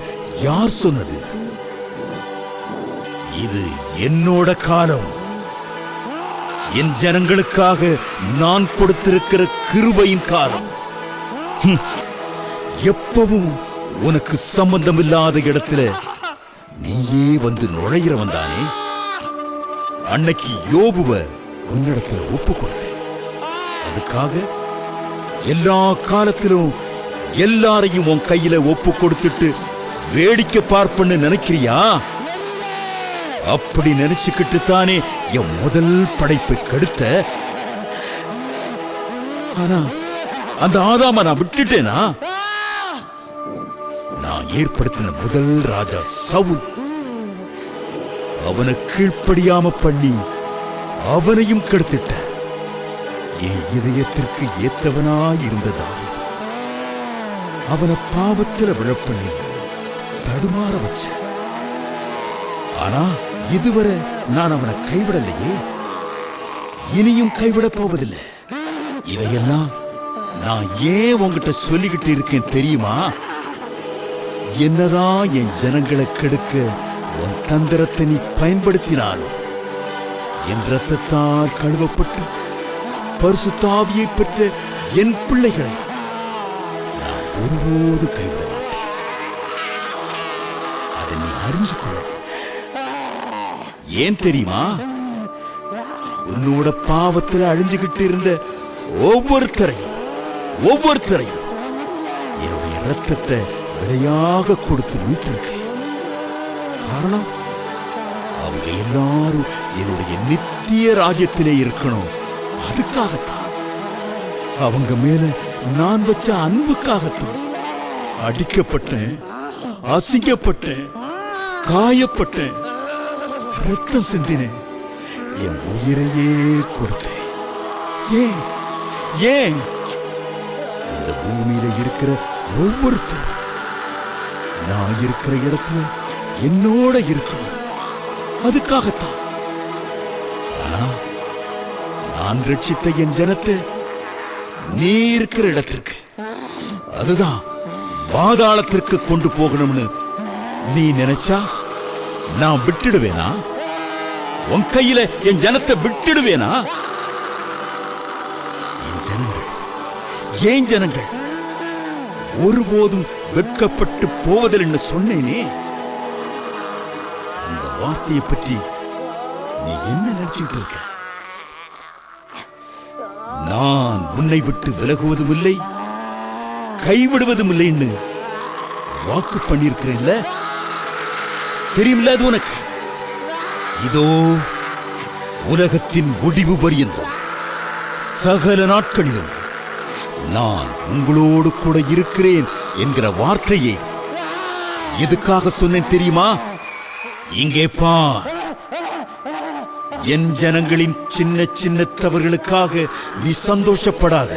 S17: யார் சொன்னது? இது என்னோட காலம். என் ஜனங்களுக்காக நான் கொடுத்திருக்கிற கிருபையின் காலம். எப்பவும் உனக்கு சம்பந்தமில்லாத இடத்துல நீயே வந்து நுழையிறவன் தானே. அன்னைக்கு யோபுவ உன்னிடத்துல ஒப்பு கொடுத்தேன். அதுக்காக எல்லா காலத்திலும் எல்லாரையும் உன் கையில ஒப்பு கொடுத்துட்டு வேடிக்கை பார்ப்பன்னு நினைக்கிறியா? அப்படி நினைச்சுக்கிட்டு தானே என் முதல் படைப்பை கெடுத்த. ஆனா அந்த ஆதாம நான் விட்டுட்டேனா? நான் ஏற்படுத்தின முதல் ராஜா சவுல், அவனை கீழ்ப்படியாம பண்ணி அவனையும் கெடுத்துட்ட. என் இதயத்திற்கு ஏத்தவனாய் இருந்ததா அவனை பாவத்துல விழப்பண்ணி தடுமாற வச்ச. ஆனா இதுவரை நான் அவனை கைவிடலையே, இனியும் கைவிட போவதில்லை. இதையெல்லாம் நான் ஏன் உங்ககிட்ட சொல்லிக்கிட்டு இருக்கேன் தெரியுமா? என்னதான் என் ஜனங்களை கெடுக்க உன் தந்திரத்தை நீ பயன்படுத்தினாலும், என் ரத்தத்தால் கழுவப்பட்டு பரிசுத்த ஆவியை பெற்ற என் பிள்ளைகளை நான் ஒருபோது கைவிட மாட்டேன். அதை நீ அறிஞ்சு கொள்ள. ஏன் தெரியுமா? உன்னோட பாவத்தில் அழிஞ்சுகிட்டு இருந்த ஒவ்வொருத்தரையும் என்னுடைய ரத்தத்தை விலையாக கொடுத்து மீட்டிருக்கேன். காரணம், அவங்க எல்லாரும் என்னுடைய நித்திய ராஜ்யத்திலே இருக்கணும். அதுக்காகத்தான், அவங்க மேல நான் வச்ச அன்புக்காகத்தான் அடிக்கப்பட்டேன், அசிங்கப்பட்டேன், காயப்பட்டேன், ரத்தம் சிந்தினேன், என் உயிரையே கொடுத்தேன். ஏன் ஏன் இந்த பூமியில இருக்கிற ஒவ்வொருத்தரும் நான் இருக்கிற இடத்துல என்னோட இருக்கணும். அதுக்காகத்தான். ஆனா நான் ரட்சித்த என் ஜனத்தை நீ இருக்கிற இடத்திற்கு, அதுதான் பாதாளத்திற்கு கொண்டு போகணும்னு நீ நினைச்சா நான் விட்டுடுவேனா? உன் கையில என் ஜனத்தை விட்டுடுவேனா? என் ஜனங்கள் ஒருபோதும் வெட்கப்பட்டு போவதில்லைன்னு சொன்னேனே. அந்த வார்த்தையை பற்றி நீ என்ன நினைச்சிட்டு இருக்க? நான் உன்னை விட்டு விலகுவதும் இல்லை, கைவிடுவதும் இல்லைன்னு வாக்கு பண்ணியிருக்கிறேன்ல, தெரியுமில்ல அது உனக்கு? இதோ உலகத்தின் முடிவு பரியந்தம் சகல நாட்களிலும் நான் உங்களோடு கூட இருக்கிறேன் என்கிற வார்த்தையை எதுக்காக சொன்னேன் தெரியுமா? இங்கே பார், என் ஜனங்களின் சின்ன சின்ன தவறுகளுக்காக நீ சந்தோஷப்படாத.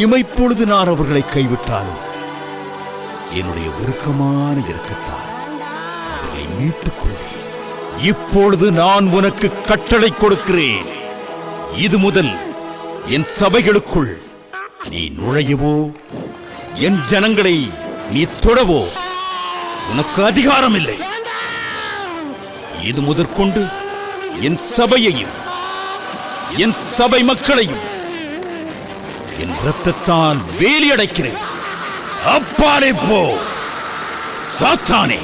S17: இமைப்பொழுது நான் அவர்களை கைவிட்டாலும் என்னுடைய உருக்கமான இரக்கத்தால் அவர்களை மீட்டுக் கொள்வேன். இப்பொழுது நான் உனக்கு கட்டளை கொடுக்கிறேன். இது முதல் என் சபைகளுக்குள் நீ நுழையவோ, என் ஜனங்களை நீ தொடவோ உனக்கு அதிகாரம் இல்லை. இது முதற்கொண்டு என் சபையையும் என் சபை மக்களையும் என் இரத்தத்தால் வேலி அடைக்கிறேன். அப்பாலே போ சாத்தானே.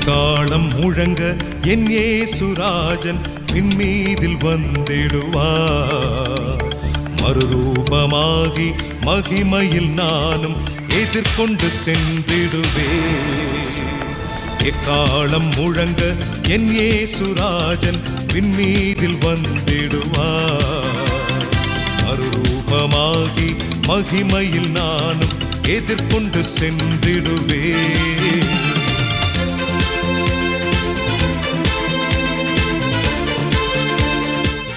S14: காலம் முழங்க என் இயேசுராஜன் விண்மீதில் வந்திடுவார். மறுரூபமாகி மகிமையில் நானும் எதிர்கொண்டு சென்றிடுவேன். எக்காலம் முழங்க என் இயேசுராஜன் விண்மீதில் வந்திடுவார். மறுரூபமாகி மகிமையில் நானும் எதிர்கொண்டு சென்றிடுவேன்.